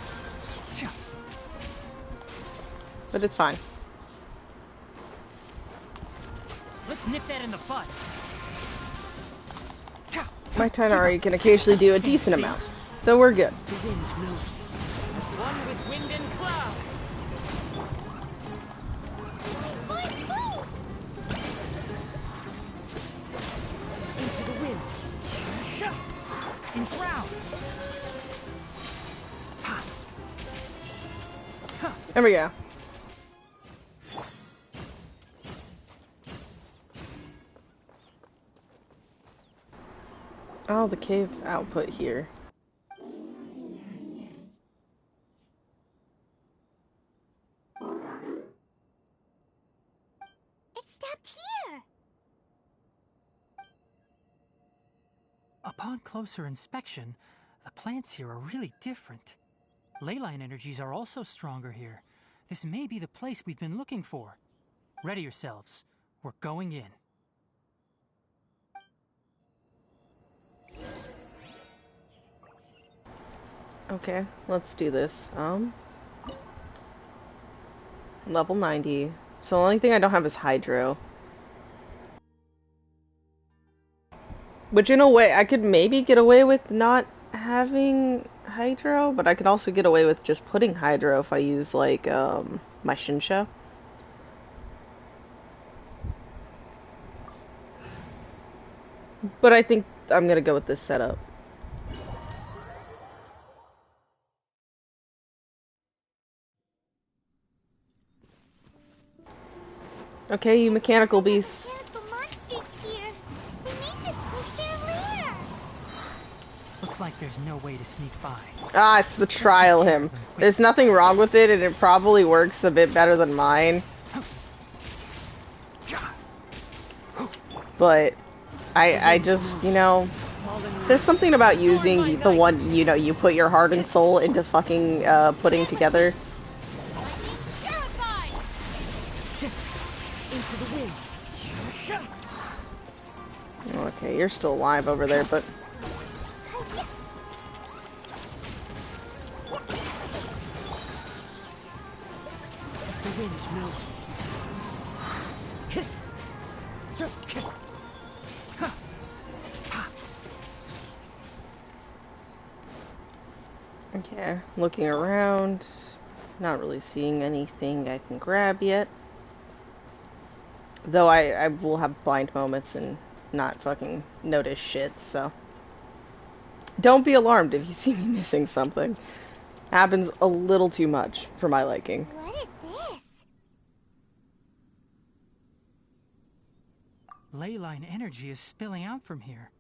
But it's fine. Let's nip that in the bud. My Tighnari can occasionally do a decent amount, so we're good. The wind knows me. One with wind and cloud. Into the wind. Enshroud. There we go. Oh, the cave output here. It stopped here. Upon closer inspection, the plants here are really different. Leyline energies are also stronger here. This may be the place we've been looking for. Ready yourselves. We're going in. Okay, let's do this. Level 90. So the only thing I don't have is Hydro. Which in a way, I could maybe get away with not having Hydro, but I could also get away with just putting Hydro if I use, like, my Shinsha. But I think I'm gonna go with this setup. Okay, you mechanical beasts. Looks like there's no way to sneak by. Ah, it's the trial him. There's nothing wrong with it, and it probably works a bit better than mine. But I just, you know, there's something about using the one, you know, you put your heart and soul into fucking putting together. Okay, you're still alive over there, but The wind knows me. okay, looking around, not really seeing anything I can grab yet. Though I will have blind moments and not fucking notice shit, so. Don't be alarmed if you see me missing something. Happens a little too much for my liking. What is this? Leyline energy is spilling out from here.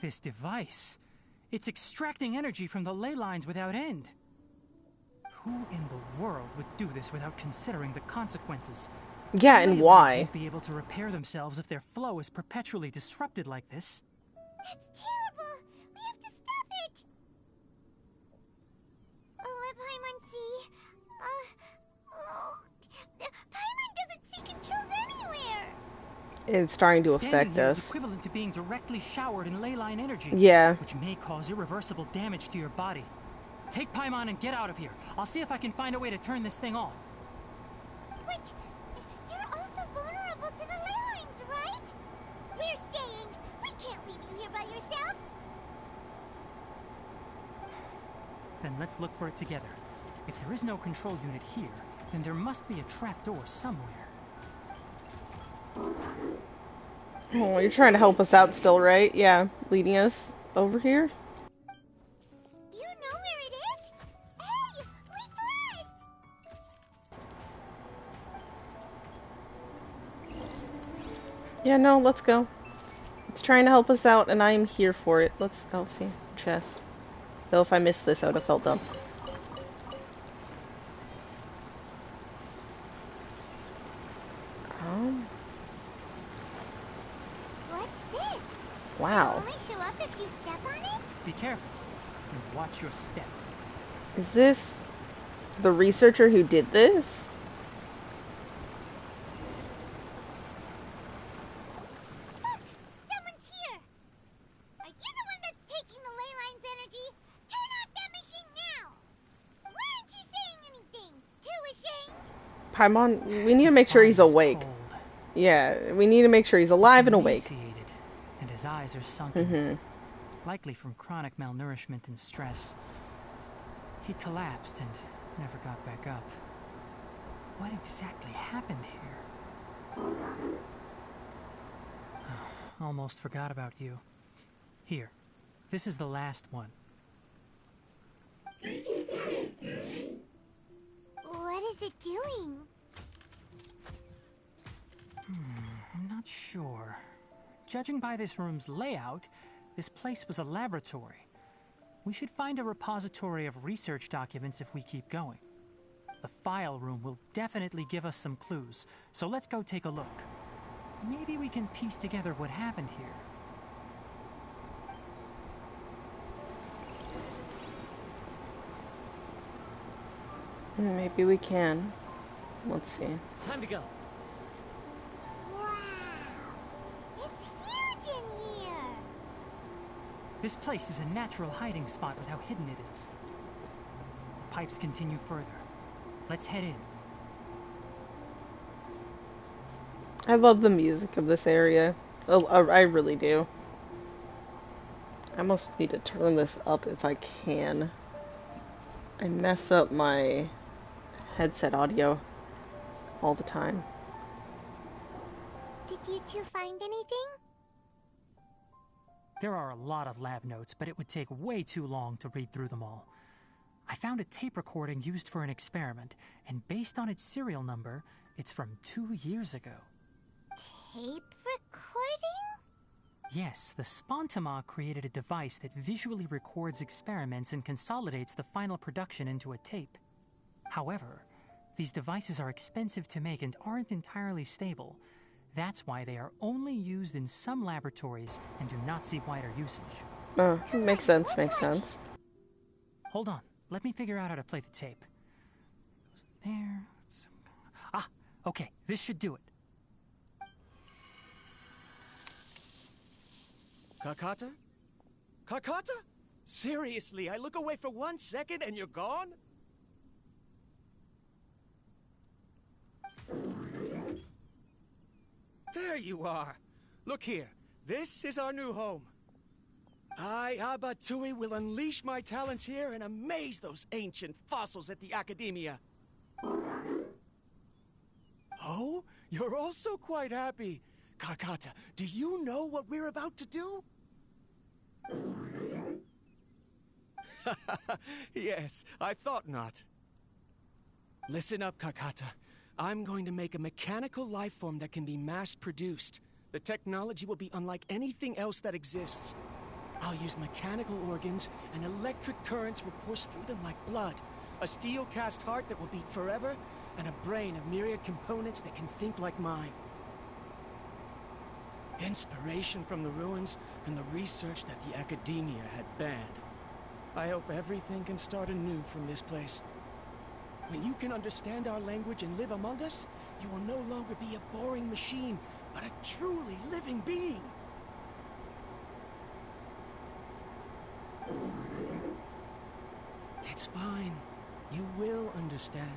This device, it's extracting energy from the ley lines without end. Who in the world would do this without considering the consequences? Yeah, and why? Won't be able to repair themselves if their flow is perpetually disrupted like this. That's terrible! We have to stop it! Let Paimon see. Paimon doesn't see controls anywhere! It's starting to Standing affect here us. is equivalent to being directly showered in leyline energy. Yeah. Which may cause irreversible damage to your body. Take Paimon and get out of here. I'll see if I can find a way to turn this thing off. Wait! You're also vulnerable to the ley lines, right? We're staying! We can't leave you here by yourself! Then let's look for it together. If there is no control unit here, then there must be a trapdoor somewhere. Oh, you're trying to help us out still, right? Yeah, leading us over here. You know where it is? Hey! Wait for us! Yeah, no, let's go. It's trying to help us out, and I am here for it. Let's, oh, see, chest. Though if I missed this, I would have felt dumb. What's this? Wow. It'll only show up if you step on it? Be careful and watch your step. Is this the researcher who did this? Look! Someone's here! Are you the one that's taking the ley line's energy? Turn off that machine now! Why aren't you saying anything? Too ashamed? Paimon, we need to make sure he's awake. Cold. Yeah, we need to make sure he's alive and awake. Emaciated, and his eyes are sunken, likely from chronic malnourishment and stress. He collapsed and never got back up. What exactly happened here? Almost forgot about you. Here, this is the last one. What is it doing? I'm not sure. Judging by this room's layout, this place was a laboratory. We should find a repository of research documents if we keep going. The file room will definitely give us some clues, so let's go take a look. Maybe we can piece together what happened here. Maybe we can. Let's see. Time to go. Wow! It's huge in here! This place is a natural hiding spot with how hidden it is. The pipes continue further. Let's head in. I love the music of this area. I really do. I almost need to turn this up if I can. I mess up my headset audio all the time. Did you two find anything? There are a lot of lab notes, but it would take way too long to read through them all. I found a tape recording used for an experiment, and based on its serial number, it's from 2 years ago. Tape recording? Yes, the Spontima created a device that visually records experiments and consolidates the final production into a tape. However, these devices are expensive to make and aren't entirely stable. That's why they are only used in some laboratories and do not see wider usage. Makes sense, makes sense. Hold on, let me figure out how to play the tape. Goes there. Ah, okay, this should do it. Kakata? Kakata? Seriously, I look away for 1 second and you're gone? There you are. Look here. This is our new home. I, Abatui, will unleash my talents here and amaze those ancient fossils at the Academia. Oh, you're also quite happy. Kakata, do you know what we're about to do? Yes, I thought not. Listen up, Kakata. I'm going to make a mechanical life form that can be mass-produced. The technology will be unlike anything else that exists. I'll use mechanical organs, and electric currents will course through them like blood. A steel-cast heart that will beat forever, and a brain of myriad components that can think like mine. Inspiration from the ruins and the research that the Academia had banned. I hope everything can start anew from this place. When you can understand our language and live among us, you will no longer be a boring machine, but a truly living being. It's fine. You will understand.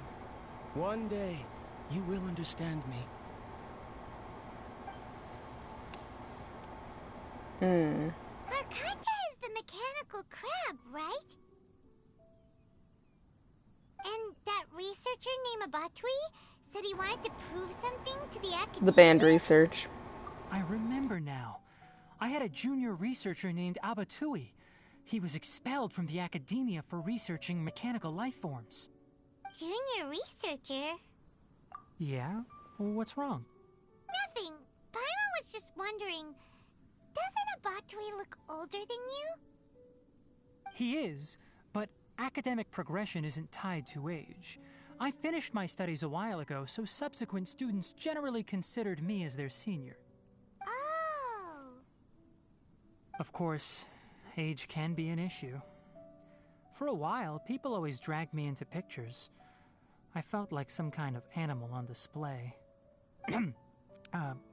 One day, you will understand me. Karkata is the mechanical crab, right? And that researcher named Abatui said he wanted to prove something to the Academia? The band research. I remember now. I had a junior researcher named Abatui. He was expelled from the Academia for researching mechanical life forms. Junior researcher? Yeah? What's wrong? Nothing. Paimon was just wondering, doesn't Abatui look older than you? He is, but academic progression isn't tied to age. I finished my studies a while ago, so subsequent students generally considered me as their senior. Oh. Of course, age can be an issue. For a while, people always dragged me into pictures. I felt like some kind of animal on display.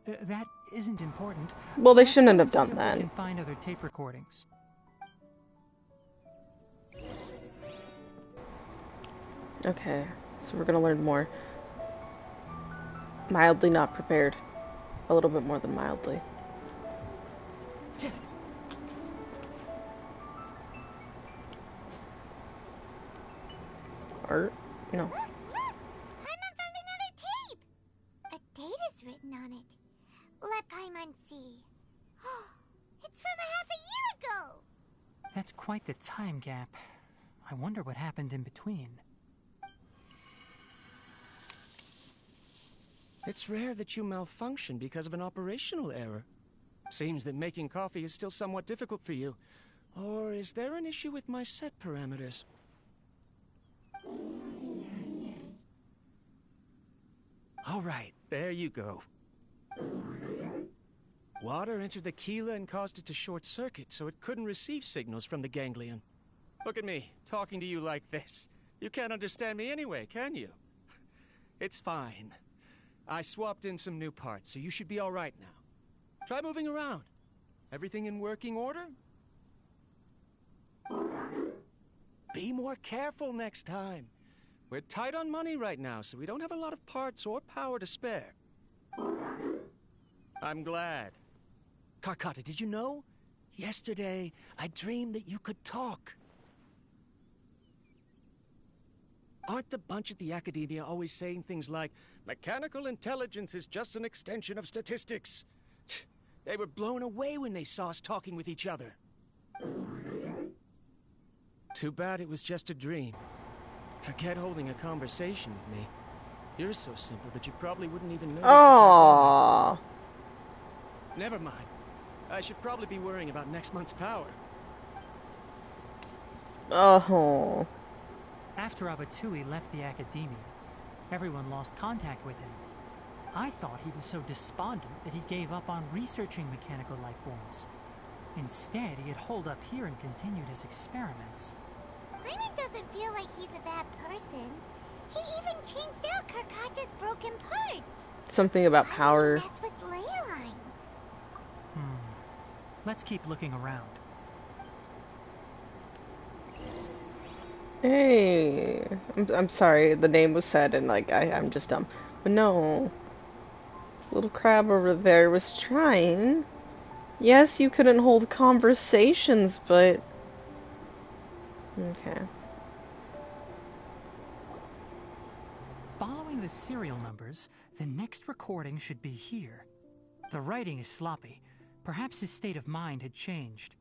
That isn't important. Well, they Let's shouldn't go have and see done if that. We can find other tape recordings. Okay, so we're gonna learn more. Mildly not prepared. A little bit more than mildly. Art? No. Look! Paimon found another tape! A date is written on it. Let Paimon see. It's from a half a year ago! That's quite the time gap. I wonder what happened in between. It's rare that you malfunction because of an operational error. Seems that making coffee is still somewhat difficult for you. Or is there an issue with my set parameters? All right, there you go. Water entered the chela and caused it to short circuit, so it couldn't receive signals from the ganglion. Look at me, talking to you like this. You can't understand me anyway, can you? It's fine. I swapped in some new parts, so you should be all right now. Try moving around. Everything in working order? Be more careful next time. We're tight on money right now, so we don't have a lot of parts or power to spare. I'm glad. Carcotta, did you know? Yesterday, I dreamed that you could talk. Aren't the bunch at the Academia always saying things like, mechanical intelligence is just an extension of statistics? They were blown away when they saw us talking with each other. Too bad it was just a dream. Forget holding a conversation with me. You're so simple that you probably wouldn't even notice. Aww. Never mind. I should probably be worrying about next month's power. Oh. After Abatui left the Academia, everyone lost contact with him. I thought he was so despondent that he gave up on researching mechanical life forms. Instead, he had holed up here and continued his experiments. Paimon doesn't feel like he's a bad person. He even changed out Carcotta's broken parts. Something about power. Mess with ley lines. Let's keep looking around. Hey, I'm sorry, the name was said and like I'm just dumb. But no. Little crab over there was trying. Yes, you couldn't hold conversations, but okay. Following the serial numbers, the next recording should be here. The writing is sloppy. Perhaps his state of mind had changed.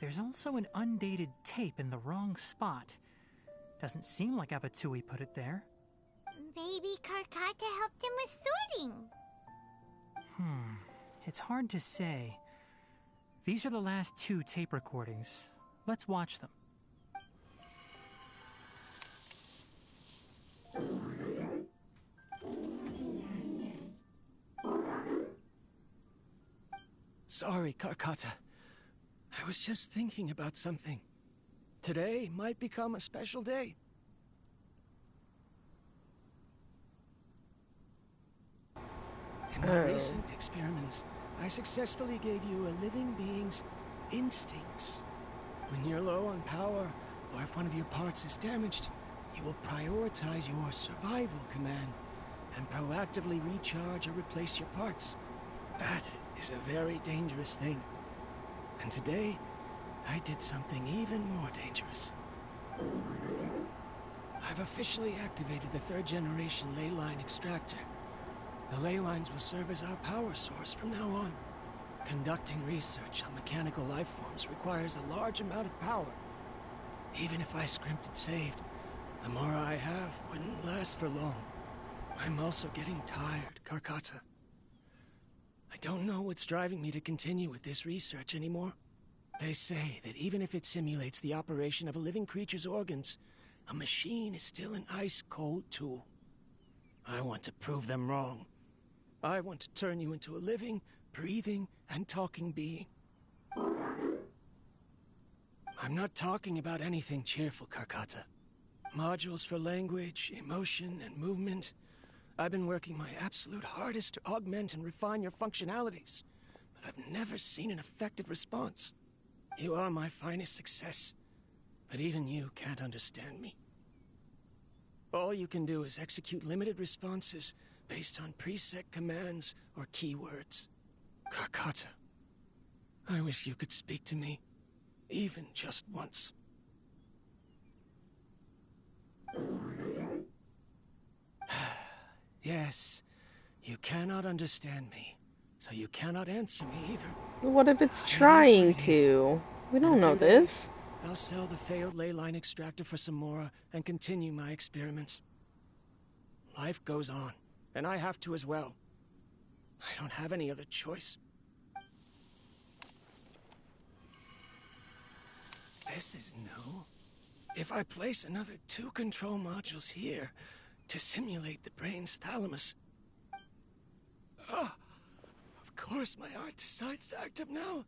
There's also an undated tape in the wrong spot. Doesn't seem like Abatui put it there. Maybe Carcotta helped him with sorting. It's hard to say. These are the last 2 tape recordings. Let's watch them. Sorry, Carcotta. I was just thinking about something. Today might become a special day. In my recent experiments, I successfully gave you a living being's instincts. When you're low on power, or if one of your parts is damaged, you will prioritize your survival command and proactively recharge or replace your parts. That is a very dangerous thing. And today, I did something even more dangerous. I've officially activated the 3rd generation ley line extractor. The ley lines will serve as our power source from now on. Conducting research on mechanical life forms requires a large amount of power. Even if I scrimped and saved, the more I have wouldn't last for long. I'm also getting tired, Carcotta. I don't know what's driving me to continue with this research anymore. They say that even if it simulates the operation of a living creature's organs, a machine is still an ice-cold tool. I want to prove them wrong. I want to turn you into a living, breathing, and talking being. I'm not talking about anything cheerful, Carcotta. Modules for language, emotion, and movement. I've been working my absolute hardest to augment and refine your functionalities, but I've never seen an effective response. You are my finest success, but even you can't understand me. All you can do is execute limited responses based on preset commands or keywords. Carcotta, I wish you could speak to me, even just once. Yes, you cannot understand me, so you cannot answer me either. What if it's trying to? We don't know this. I'll sell the failed ley line extractor for some more and continue my experiments. Life goes on, and I have to as well. I don't have any other choice. This is new. If I place another 2 control modules here to simulate the brain's thalamus... of course my heart decides to act up now.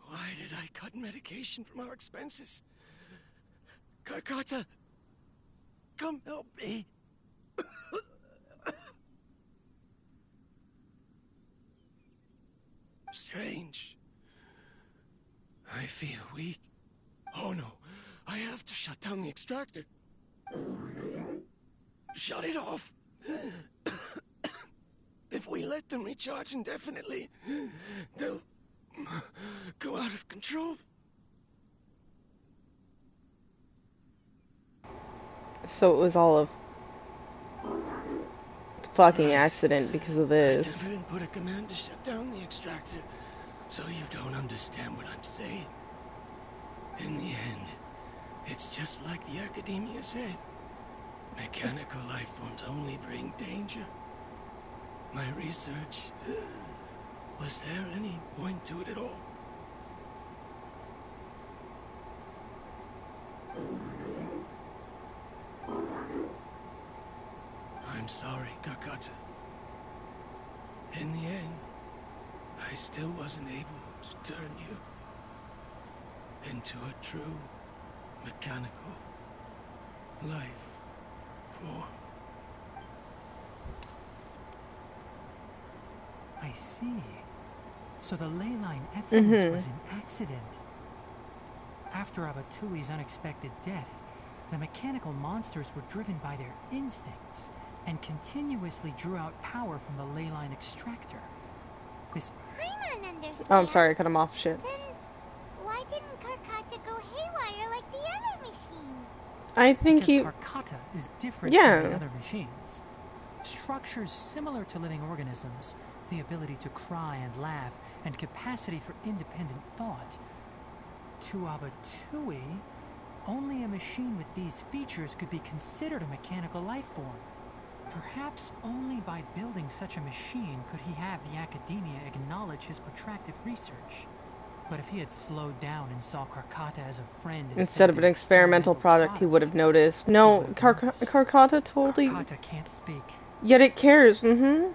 Why did I cut medication from our expenses? Karkata, come help me. Strange. I feel weak. Oh no, I have to shut down the extractor. Shut it off. If we let them recharge indefinitely, they'll go out of control. So it was all a fucking accident because of I this. never input a command to shut down the extractor, so you don't understand what I'm saying. In the end, it's just like the academia said. Mechanical life forms only bring danger. My research... Was there any point to it at all? I'm sorry, Kakata. In the end, I still wasn't able to turn you into a true mechanical life form. I see. So the ley line effluence was an accident. After Abatui's unexpected death, the mechanical monsters were driven by their instincts and continuously drew out power from the ley line extractor. This... I don't understand. Oh, I'm sorry, I cut him off. Shit. Then why didn't Karkata go haywire like the other machines? I think because Karkata is different from the other machines. Structures similar to living organisms, the ability to cry and laugh, and capacity for independent thought. To Abatui, only a machine with these features could be considered a mechanical life form. Perhaps only by building such a machine could he have the academia acknowledge his protracted research. But if he had slowed down and saw Karkata as a friend instead of an experimental product, he would have noticed. No, Karkata totally... Karkata can't speak. Yet it cares, And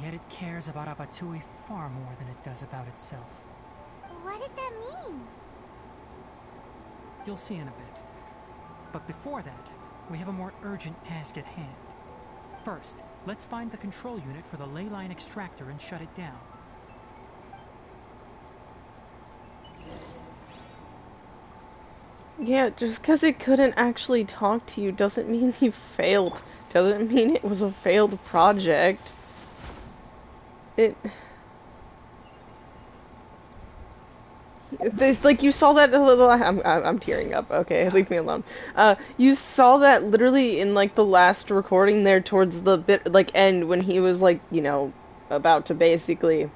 yet it cares about Abatui far more than it does about itself. What does that mean? You'll see in a bit. But before that, we have a more urgent task at hand. First, let's find the control unit for the ley line extractor and shut it down. Yeah, just because it couldn't actually talk to you doesn't mean you failed. Doesn't mean it was a failed project. It's like you saw that I'm tearing up. Okay, leave me alone. You saw that literally in like the last recording there towards the bit like end when he was like, you know, about to basically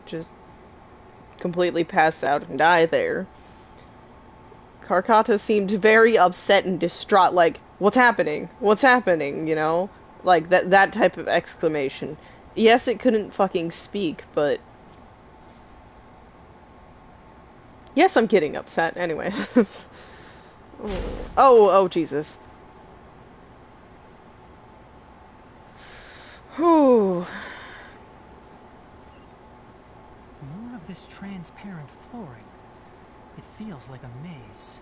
just completely pass out and die there. Karkata seemed very upset and distraught, like, what's happening? What's happening, you know? Like, that type of exclamation. Yes, it couldn't fucking speak, but... Yes, I'm getting upset, anyway. Oh, Jesus. Whew. More of this transparent flooring. It feels like a maze.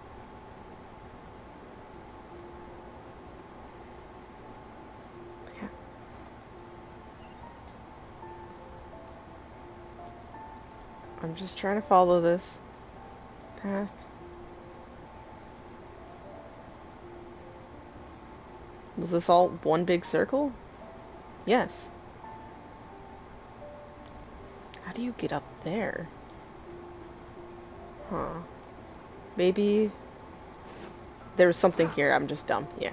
Yeah. I'm just trying to follow this path. Was this all one big circle? Yes. How do you get up there? Huh. Maybe there was something here. I'm just dumb. Yeah.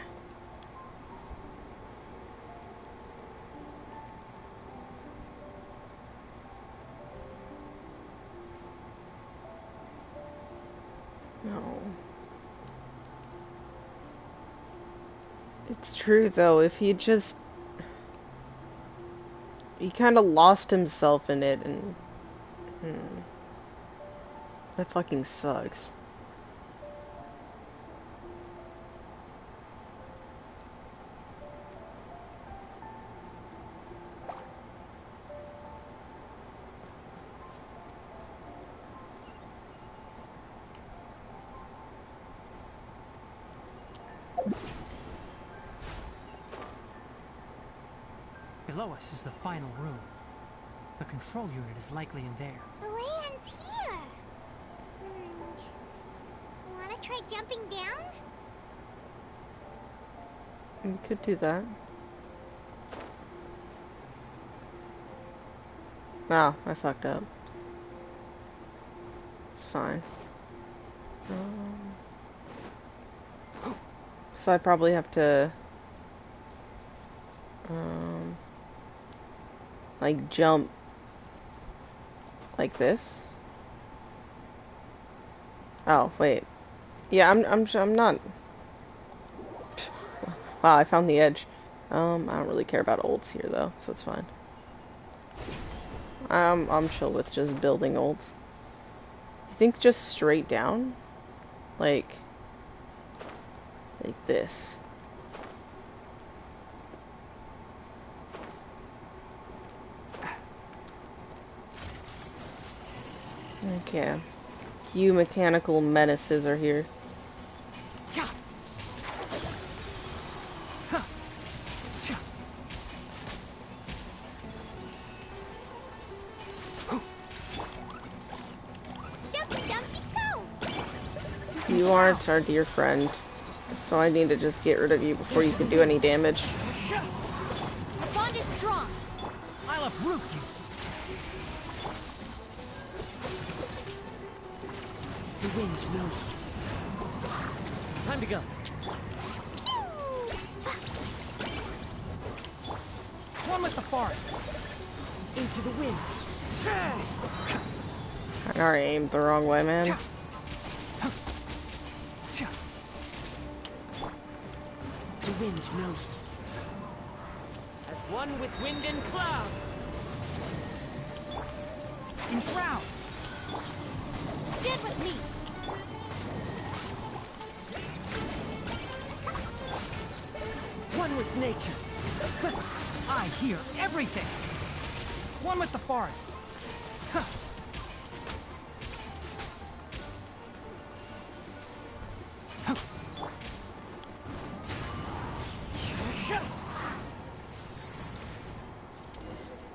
No. It's true, though. If he just... He kind of lost himself in it, and... That fucking sucks. Below us is the final room. The control unit is likely in there. The land's here. Wanna try jumping down? We could do that. Oh, I fucked up. It's fine. So I probably have to like jump like this. Oh, wait. Yeah, I'm not. Wow, I found the edge. I don't really care about ults here though, so it's fine. I'm chill with just building ults. You think just straight down? Like this. Okay. You mechanical menaces are here. You aren't our dear friend, so I need to just get rid of you before you can do any damage. Our bond is strong. I'll uproot you. The wind knows. Time to go. One with the forest. Into the wind. I already aimed the wrong way, man. The wind knows. As one with wind and cloud. Enshroud. Stand with me. One with nature. I hear everything. One with the forest.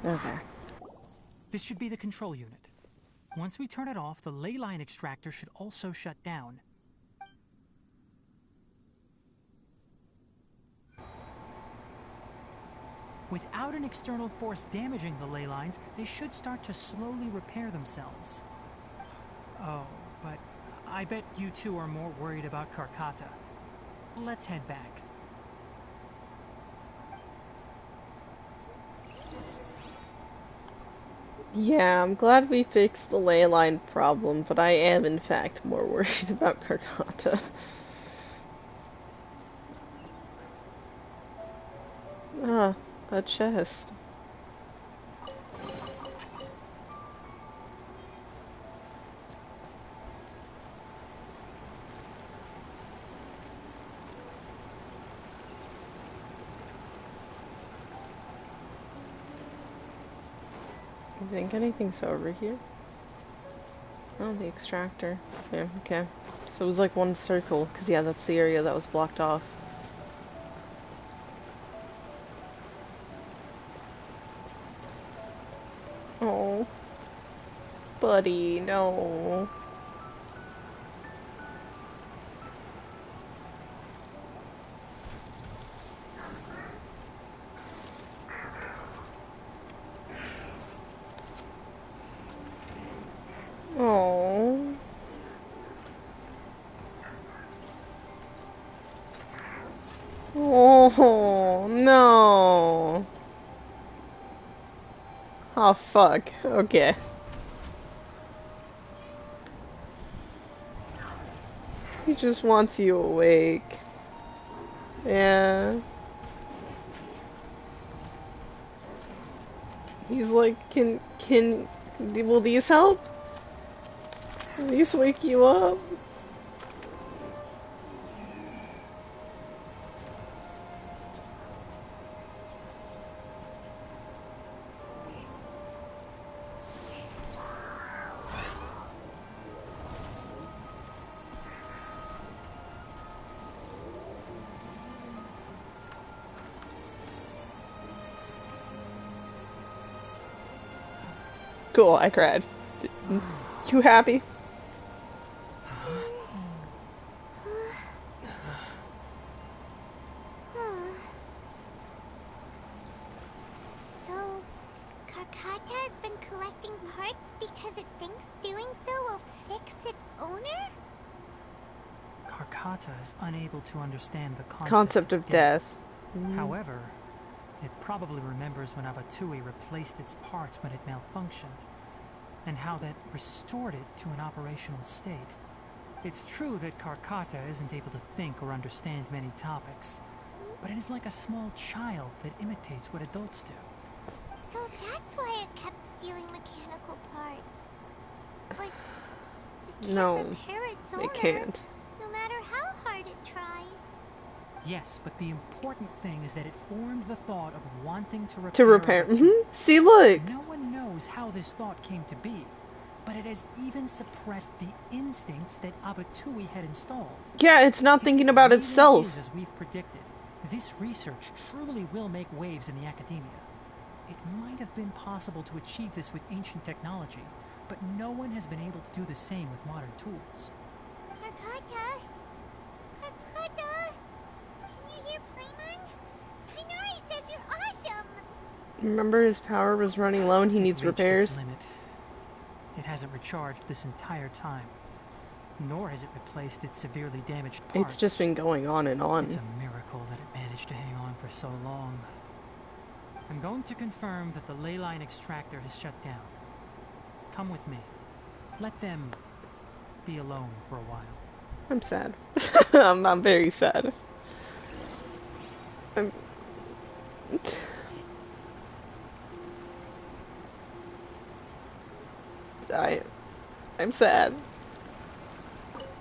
Okay. This should be the control unit. Once we turn it off, the ley line extractor should also shut down. Without an external force damaging the ley lines, they should start to slowly repair themselves. Oh, but I bet you two are more worried about Karkata. Let's head back. Yeah, I'm glad we fixed the ley line problem, but I am in fact more worried about Karkata. Ah, a chest. You think anything's over here? Oh, the extractor. Yeah, okay. So it was like one circle, because yeah, that's the area that was blocked off. Oh. Buddy, no. Oh. Oh, no. Oh, fuck. Okay. He just wants you awake. Yeah. He's like, will these help? Will these wake you up? Cool, I cried. You happy? So, Karkata has been collecting parts because it thinks doing so will fix its owner? Karkata is unable to understand the Concept of death. However, it probably remembers when Abatui replaced its parts when it malfunctioned, and how that restored it to an operational state. It's true that Karkata isn't able to think or understand many topics, but it is like a small child that imitates what adults do. So that's why it kept stealing mechanical parts. But it can't repair its owner, it can't. no matter how hard it tries. Yes, but the important thing is that it formed the thought of wanting to repair. To repair. See, look. No one knows how this thought came to be, but it has even suppressed the instincts that Abatui had installed. Yeah, it's not thinking about itself. As we've predicted, this research truly will make waves in the academia. It might have been possible to achieve this with ancient technology, but no one has been able to do the same with modern tools. Karkata? Karkata? Can you hear Paimon? Tighnari says you're awesome! Remember, his power was running low and he needs repairs? Its limit. It hasn't recharged this entire time, nor has it replaced its severely damaged parts. It's just been going on and on. It's a miracle that it managed to hang on for so long. I'm going to confirm that the ley line extractor has shut down. Come with me. Let them be alone for a while. I'm sad. I'm very sad. I'm sad.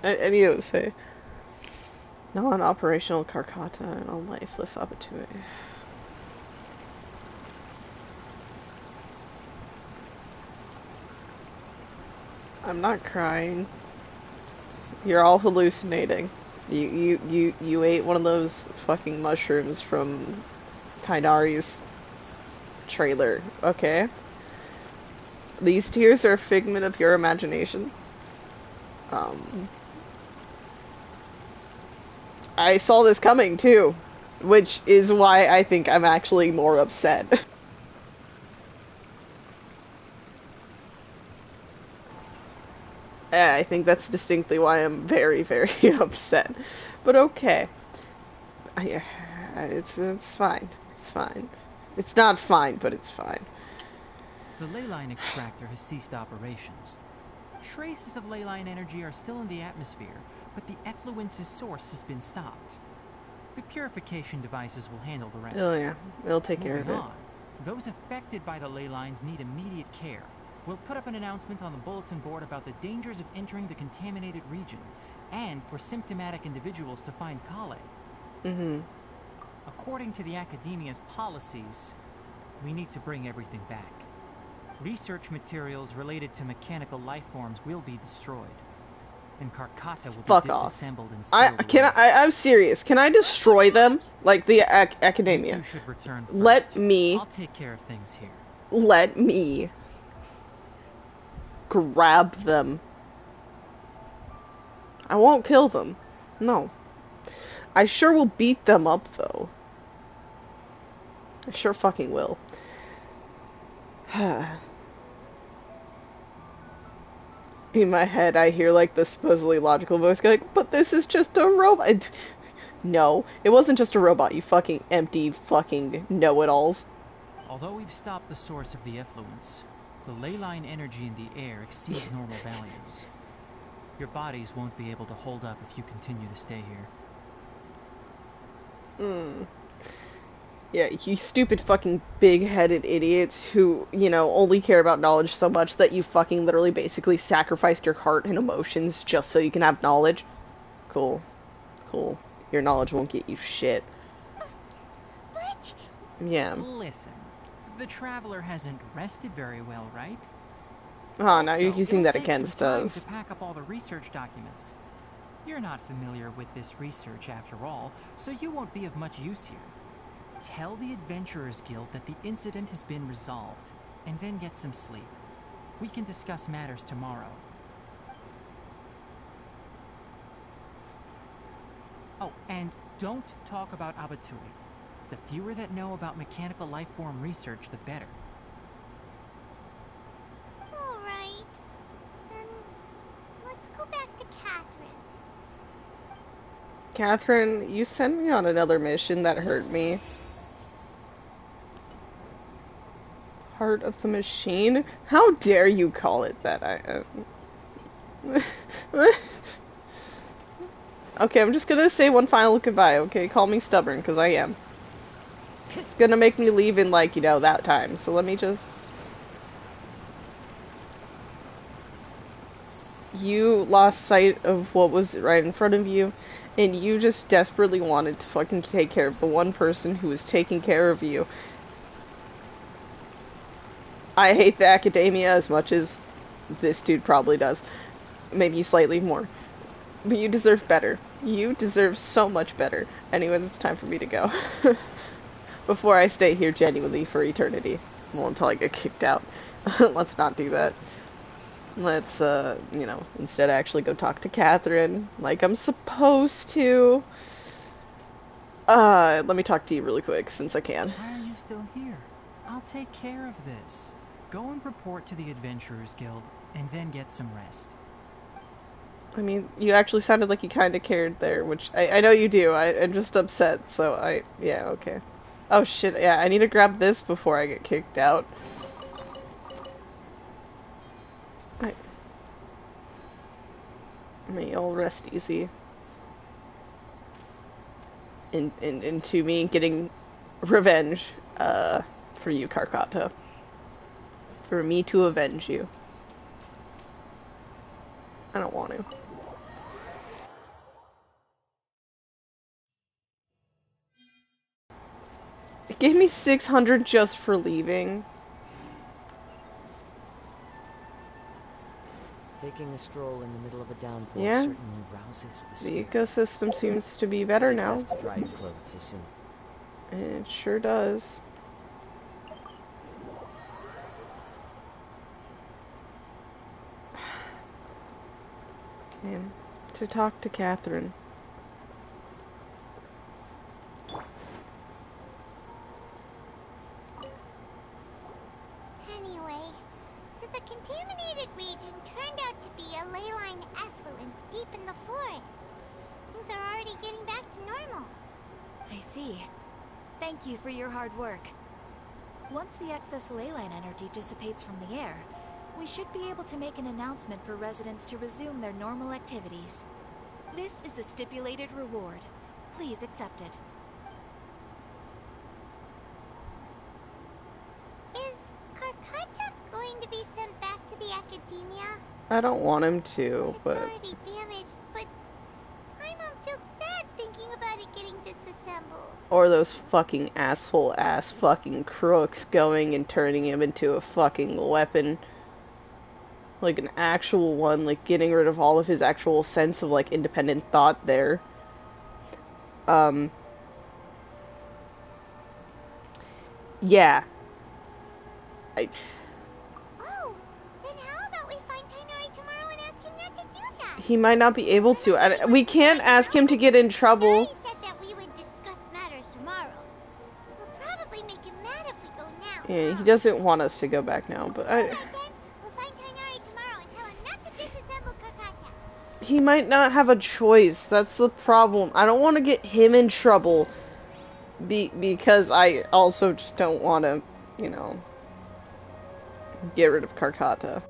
I need to say. Non-operational Karkata and a lifeless Abatui. I'm not crying. You're all hallucinating. You ate one of those fucking mushrooms from Tighnari's trailer, okay? These tears are a figment of your imagination. I saw this coming too, which is why I think I'm actually more upset. I think that's distinctly why I'm very, very upset. But okay. It's fine. It's fine. It's not fine, but it's fine. The ley line extractor has ceased operations. Traces of ley line energy are still in the atmosphere, but the effluence's source has been stopped. The purification devices will handle the rest. Oh yeah, they'll take care of it. On, those affected by the ley lines need immediate care. We'll put up an announcement on the bulletin board about the dangers of entering the contaminated region, and for symptomatic individuals to find Kale. According to the Academia's policies, we need to bring everything back. Research materials related to mechanical life forms will be destroyed, and Karkata will be disassembled and sold. I'm serious. Can I destroy them like the Academia? You two should return first. Let me. I'll take care of things here. Let me grab them. I won't kill them. No. I sure will beat them up though. I sure fucking will. In my head, I hear like the supposedly logical voice going, but this is just a robot. No, it wasn't just a robot, you fucking empty fucking know-it-alls. Although we've stopped the source of the effluence, the ley line energy in the air exceeds normal values. Your bodies won't be able to hold up if you continue to stay here. Yeah, you stupid fucking big-headed idiots who, you know, only care about knowledge so much that you fucking literally basically sacrificed your heart and emotions just so you can have knowledge. Cool. Cool. Your knowledge won't get you shit. What? Yeah. Listen, the Traveler hasn't rested very well, right? Oh, now you're using that against us. To pack up all the research documents. You're not familiar with this research after all, so you won't be of much use here. Tell the Adventurers Guild that the incident has been resolved, and then get some sleep. We can discuss matters tomorrow. Oh, and don't talk about Abatsui. The fewer that know about mechanical life form research, the better. Alright. Then let's go back to Catherine. Catherine, you sent me on another mission that hurt me. Heart of the Machine? How dare you call it that? Okay, I'm just gonna say one final goodbye, okay? Call me stubborn, because I am. It's gonna make me leave in, like, you know, that time. So let me just... You lost sight of what was right in front of you, and you just desperately wanted to fucking take care of the one person who was taking care of you. I hate the academia as much as this dude probably does. Maybe slightly more. But you deserve better. You deserve so much better. Anyways, it's time for me to go. Before I stay here genuinely for eternity. Well, until I get kicked out. Let's not do that. Let's, you know, instead actually go talk to Catherine, like I'm supposed to. Let me talk to you really quick, since I can. Why are you still here? I'll take care of this. Go and report to the Adventurers Guild, and then get some rest. I mean, you actually sounded like you kind of cared there, which I know you do. I'm just upset, so yeah, okay. Oh shit, yeah, I need to grab this before I get kicked out. May all rest easy. Into me getting revenge, for you, Karkata. For me to avenge you. I don't want to. It gave me 600 just for leaving. Taking a stroll in the middle of a downpour Yeah. certainly rouses the The spirit. ecosystem seems to be better It's now. best to dry your clothes as soon as... It sure does. And to talk to Catherine. Anyway, so the contaminated region turned out to be a ley line effluence deep in the forest. Things are already getting back to normal. I see. Thank you for your hard work. Once the excess ley line energy dissipates from the air, we should be able to make an announcement for residents to resume their normal activities. This is the stipulated reward. Please accept it. Is Karkata going to be sent back to the academia? I don't want him to, It's but... already damaged, but Paimon feels sad thinking about it getting disassembled. Or those fucking asshole ass fucking crooks going and turning him into a fucking weapon. Like an actual one, like getting rid of all of his actual sense of like independent thought there. Yeah. Oh, then how about we find Tighnari tomorrow and ask him not to do that? He might not be able to. We can't ask him to get in trouble. Tighnari said that we would discuss matters tomorrow. We'll probably make him mad if we go now. Yeah, he doesn't want us to go back now, but Alright then, we'll find Tighnari tomorrow and tell him not to disassemble Karkata. he might not have a choice. That's the problem. I don't want to get him in trouble. Because I also just don't want to, you know, get rid of Karkata.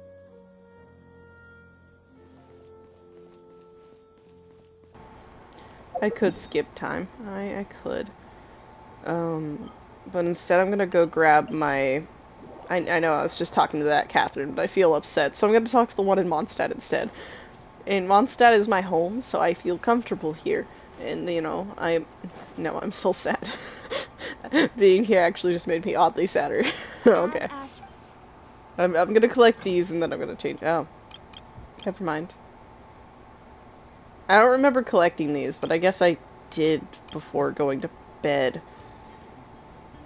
I could skip time. I could. But instead I'm gonna go grab my... I know I was just talking to that Catherine, but I feel upset, so I'm gonna talk to the one in Mondstadt instead. And Mondstadt is my home, so I feel comfortable here. And, you know, I'm still sad. Being here actually just made me oddly sadder. Okay. I'm gonna collect these and then I'm gonna change. Oh. Never mind. I don't remember collecting these, but I guess I did before going to bed.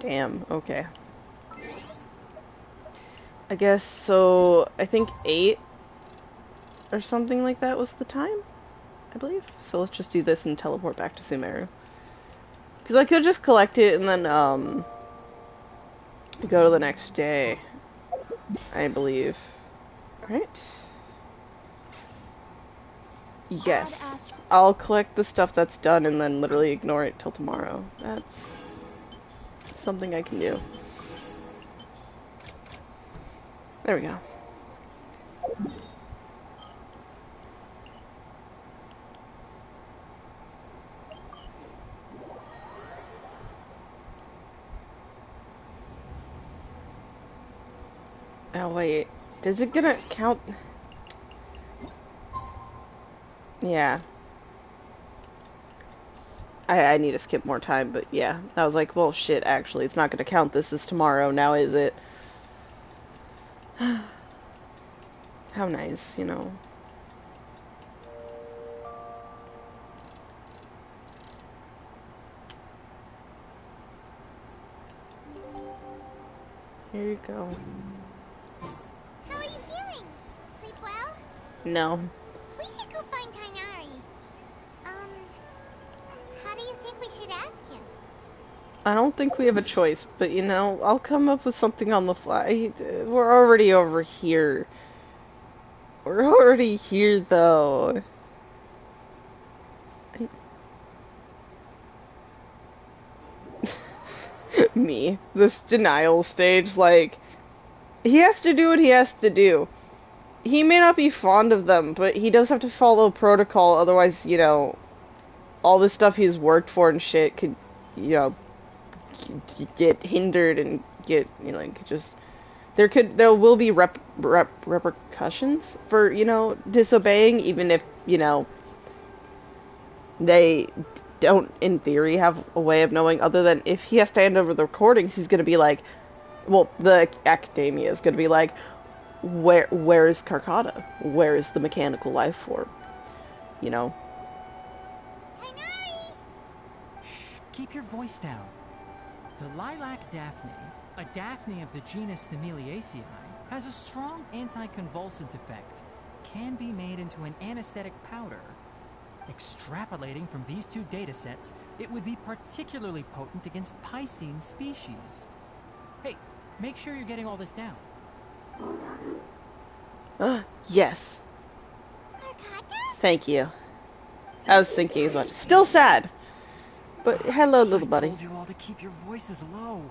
Damn, okay. I guess so. I think 8 or something like that was the time, I believe. So let's just do this and teleport back to Sumeru. Because I could just collect it and then go to the next day, I believe. Right? Yes. I'll collect the stuff that's done and then literally ignore it till tomorrow. That's something I can do. There we go. Oh wait, is it gonna count? Yeah. I need to skip more time, but yeah. I was like, well shit, actually, it's not gonna count this as tomorrow, now is it? How nice, you know. Here you go. How are you feeling? Sleep well? No. We should go find Tighnari. How do you think we should ask him? I don't think we have a choice, but you know, I'll come up with something on the fly. We're already over here. We're already here, though. Me. This denial stage, like, he has to do what he has to do. He may not be fond of them, but he does have to follow protocol, otherwise, you know, all the stuff he's worked for and shit could, you know, get hindered and get, you know, like, just... There will be repercussions for, you know, disobeying, even if, you know, they don't, in theory, have a way of knowing, other than if he has to hand over the recordings, he's gonna be like, well, the academia is gonna be like, where is Carcata? Where is the mechanical life form? You know? Shh, keep your voice down. The lilac daphne, a daphne of the genus Thameliaceae, has a strong anticonvulsant effect, can be made into an anesthetic powder. Extrapolating from these two datasets, it would be particularly potent against Piscine species. Hey, make sure you're getting all this down. Yes. Thank you. I was thinking as much. Still sad. But hello, little buddy. I told you all to keep your voices low.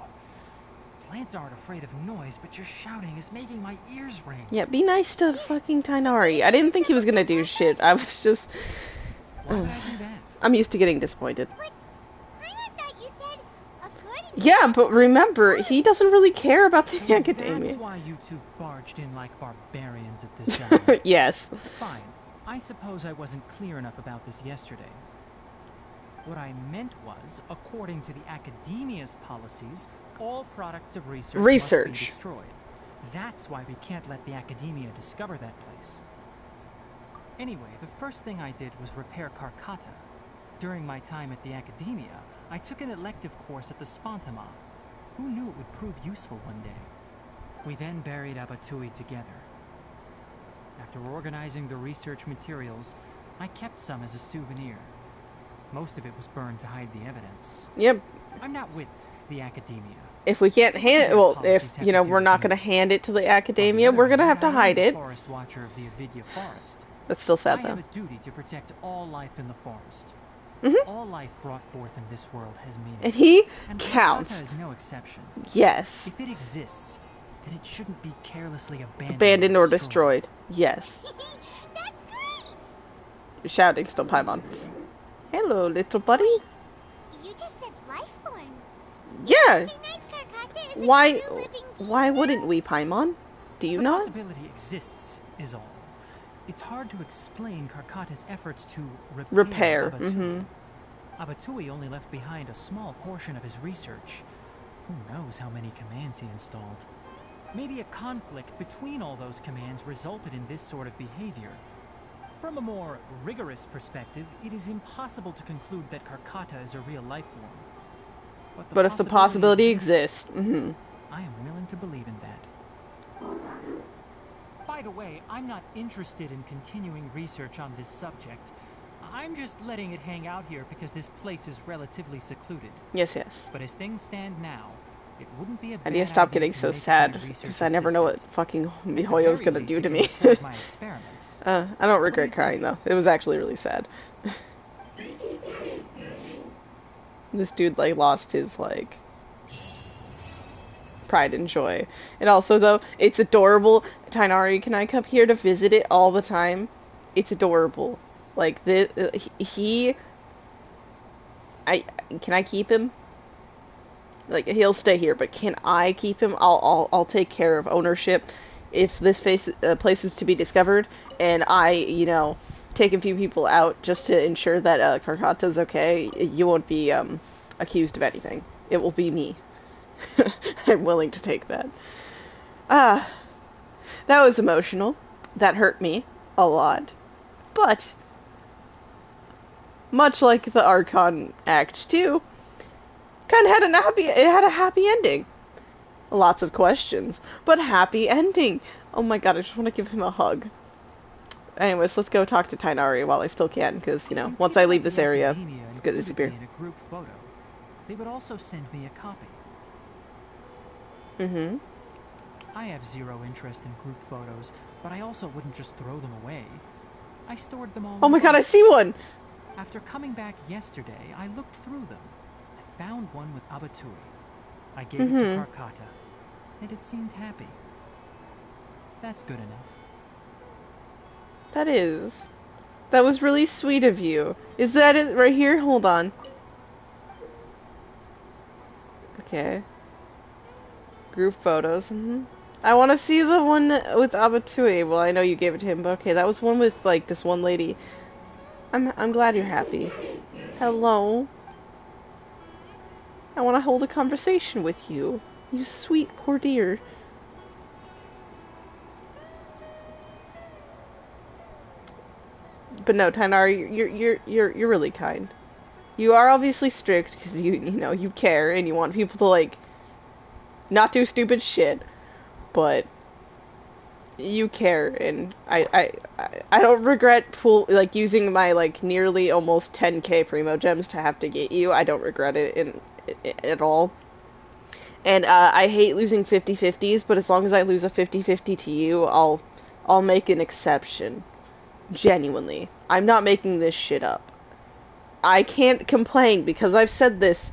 Plants aren't afraid of noise, but your shouting is making my ears ring. Yeah, be nice to fucking Tighnari. I didn't think he was gonna do shit. I was just... Why would I do that? I'm used to getting disappointed. But I thought you said, according to Yeah, but remember, he doesn't really care about the academia. That's why you two barged in like barbarians at this hour. Yes. Fine. I suppose I wasn't clear enough about this yesterday. What I meant was, according to the academia's policies, all products of research must be destroyed. That's why we can't let the academia discover that place. Anyway, the first thing I did was repair Carcata. During my time at the academia, I took an elective course at the Spontama. Who knew it would prove useful one day? We then buried Abatui together. After organizing the research materials, I kept some as a souvenir. Most of it was burned to hide the evidence. Yep. I'm not with the academia. If we can't hand it, well, if, you know, we're not going to hand it to the academia, we're going to have to hide it. Forest watcher of the Avidya forest. That's still sad, though. I have a duty to protect all life in the forest. All life brought forth in this world has meaning. And he and counts. Is no exception. Yes. If it exists, then it shouldn't be carelessly abandoned or destroyed. Yes. That's great. You're shouting still, Paimon. Hello, little buddy. Wait, you just said life form. Yeah. Nice, Why wouldn't we, Paimon? Do you know? The possibility exists, is all. It's hard to explain Carcata's efforts to repair Abatui. Abatui only left behind a small portion of his research. Who knows how many commands he installed? Maybe a conflict between all those commands resulted in this sort of behavior. From a more rigorous perspective, it is impossible to conclude that Carcata is a real life form. But if the possibility exists, I am willing to believe in that. By the way, I'm not interested in continuing research on this subject. I'm just letting it hang out here because this place is relatively secluded. Yes, yes. But as things stand now, it wouldn't be a I need to bad stop idea getting to so make sad, my because research I never know what assistant. fucking At the MiHoYo's very gonna least, do it to can me. record my experiments. I don't What do you regret crying, think? though. It was actually really sad. This dude, like, lost his, like, pride and joy. And also, though, it's adorable. Tighnari, can I come here to visit it all the time? It's adorable. Like, this, can I keep him? Like, he'll stay here, but can I keep him? I'll take care of ownership if this place is to be discovered, and I, you know, take a few people out just to ensure that Karkata's okay. You won't be accused of anything. It will be me. I'm willing to take that. Ah, that was emotional. That hurt me a lot, but much like the Archon Act 2, kind of had a happy ending. Lots of questions, but happy ending. Oh my god, I just want to give him a hug. Anyways, let's go talk to Tighnari while I still can, because, you know, once I leave this area, it's gonna disappear. In a group photo, they would also send me a copy. Mm-hmm. I have zero interest in group photos, but I also wouldn't just throw them away. I stored them all. Oh my god, I see one! After coming back yesterday, I looked through them and found one with Abatui. I gave it to Karkata, and it seemed happy. That's good enough. That is. That was really sweet of you. Is that it right here? Hold on. Okay. Group photos. I want to see the one with Abatui. Well, I know you gave it to him, but okay, that was one with, like, this one lady. I'm glad you're happy. Hello. I want to hold a conversation with you. You sweet poor dear. But no, Tighnari, you're really kind. You are obviously strict because you know you care and you want people to, like, not do stupid shit, but you care, and I don't regret using my, like, nearly almost 10k primo gems to have to get you. I don't regret it at all. And I hate losing 50-50s, but as long as I lose a 50-50 to you, I'll make an exception. Genuinely. I'm not making this shit up. I can't complain because I've said this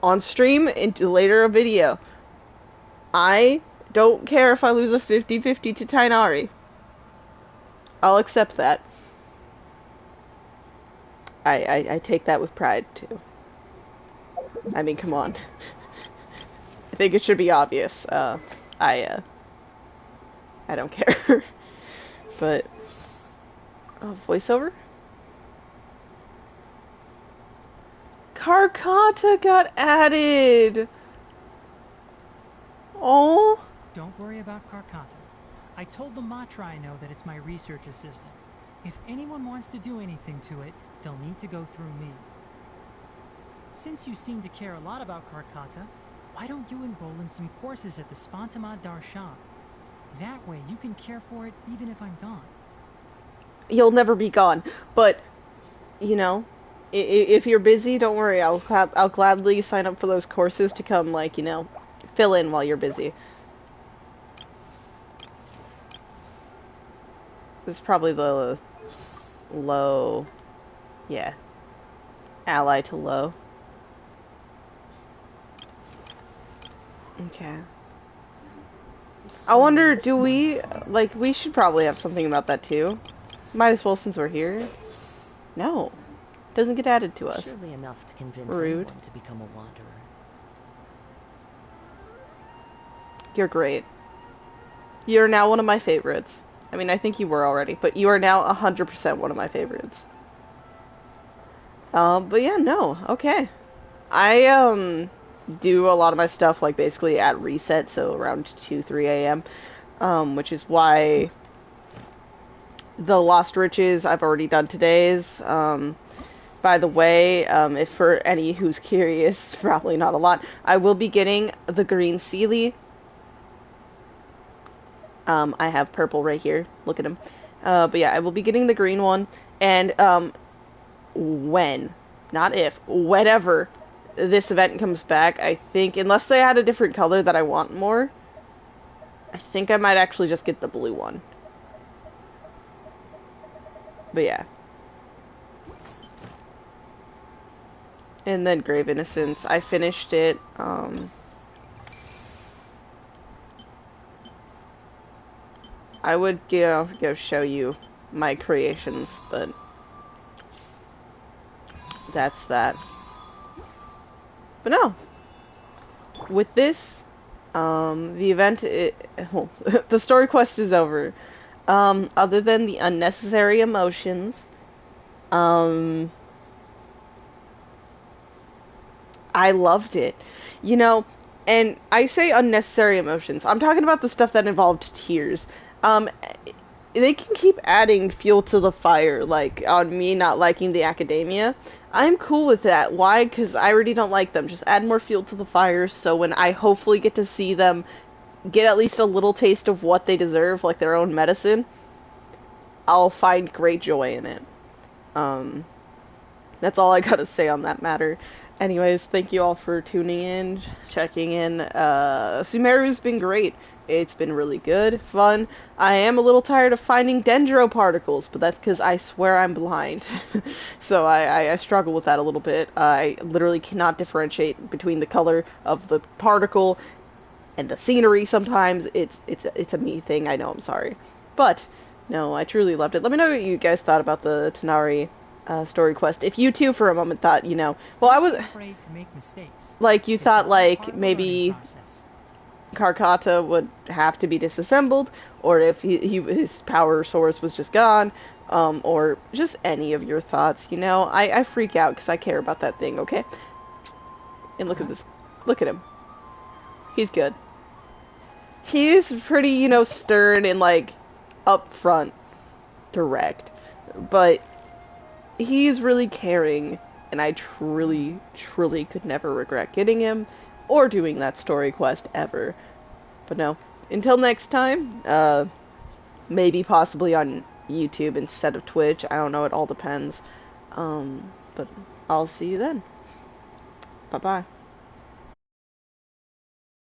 on stream and later a video. I don't care if I lose a 50-50 to Tighnari. I'll accept that. I take that with pride, too. I mean, come on. I think it should be obvious. I don't care. But... oh, voiceover? Karkata got added! Oh. Don't worry about Karkata. I told the Matra I know that it's my research assistant. If anyone wants to do anything to it, they'll need to go through me. Since you seem to care a lot about Karkata, why don't you enroll in some courses at the Spantamad Darshan? That way you can care for it even if I'm gone. You'll never be gone, but, you know, if you're busy, don't worry, I'll gladly sign up for those courses to come, like, you know, fill in while you're busy. This is probably the low, yeah, ally to low. Okay. I wonder, do we, like, we should probably have something about that too. Might as well since we're here. No. Doesn't get added to us. Surely enough to convince Rude. anyone to become a wanderer. You're great. You're now one of my favorites. I mean, I think you were already, but you are now 100% one of my favorites. But yeah, no. Okay. I, do a lot of my stuff, like, basically at reset, so around 2-3 a.m., which is why the Lost Riches I've already done today's. By the way, if for any who's curious, probably not a lot, I will be getting the Green Sealy. I have purple right here. Look at him. But yeah, I will be getting the green one. And when, not if, whenever this event comes back, I think, unless they add a different color that I want more, I think I might actually just get the blue one. But yeah. And then Grave Innocence. I finished it. I would go show you my creations, but that's that. But no. With this, the event, well, the story quest is over. Other than the unnecessary emotions, I loved it. You know, and I say unnecessary emotions. I'm talking about the stuff that involved tears. They can keep adding fuel to the fire, like, on me not liking the academia. I'm cool with that. Why? Because I already don't like them. Just add more fuel to the fire, so when I hopefully get to see them get at least a little taste of what they deserve, like their own medicine, I'll find great joy in it. That's all I gotta say on that matter. Anyways, thank you all for tuning in, checking in. Sumeru's been great. It's been really good, fun. I am a little tired of finding dendro particles, but that's because I swear I'm blind. So I struggle with that a little bit. I literally cannot differentiate between the color of the particle and the scenery sometimes. It's a me thing, I know, I'm sorry. But, no, I truly loved it. Let me know what you guys thought about the Tighnari story quest. If you too for a moment thought, you know, well, I was afraid to make mistakes. Like, you thought, like, maybe Karkata would have to be disassembled, or if his power source was just gone, or just any of your thoughts, you know. I freak out because I care about that thing, okay? And look at this. Look at him. He's good. He's pretty, you know, stern and, like, upfront, direct. But he's really caring, and I truly, truly could never regret getting him or doing that story quest ever. But no, until next time, maybe possibly on YouTube instead of Twitch. I don't know, it all depends. But I'll see you then. Bye-bye.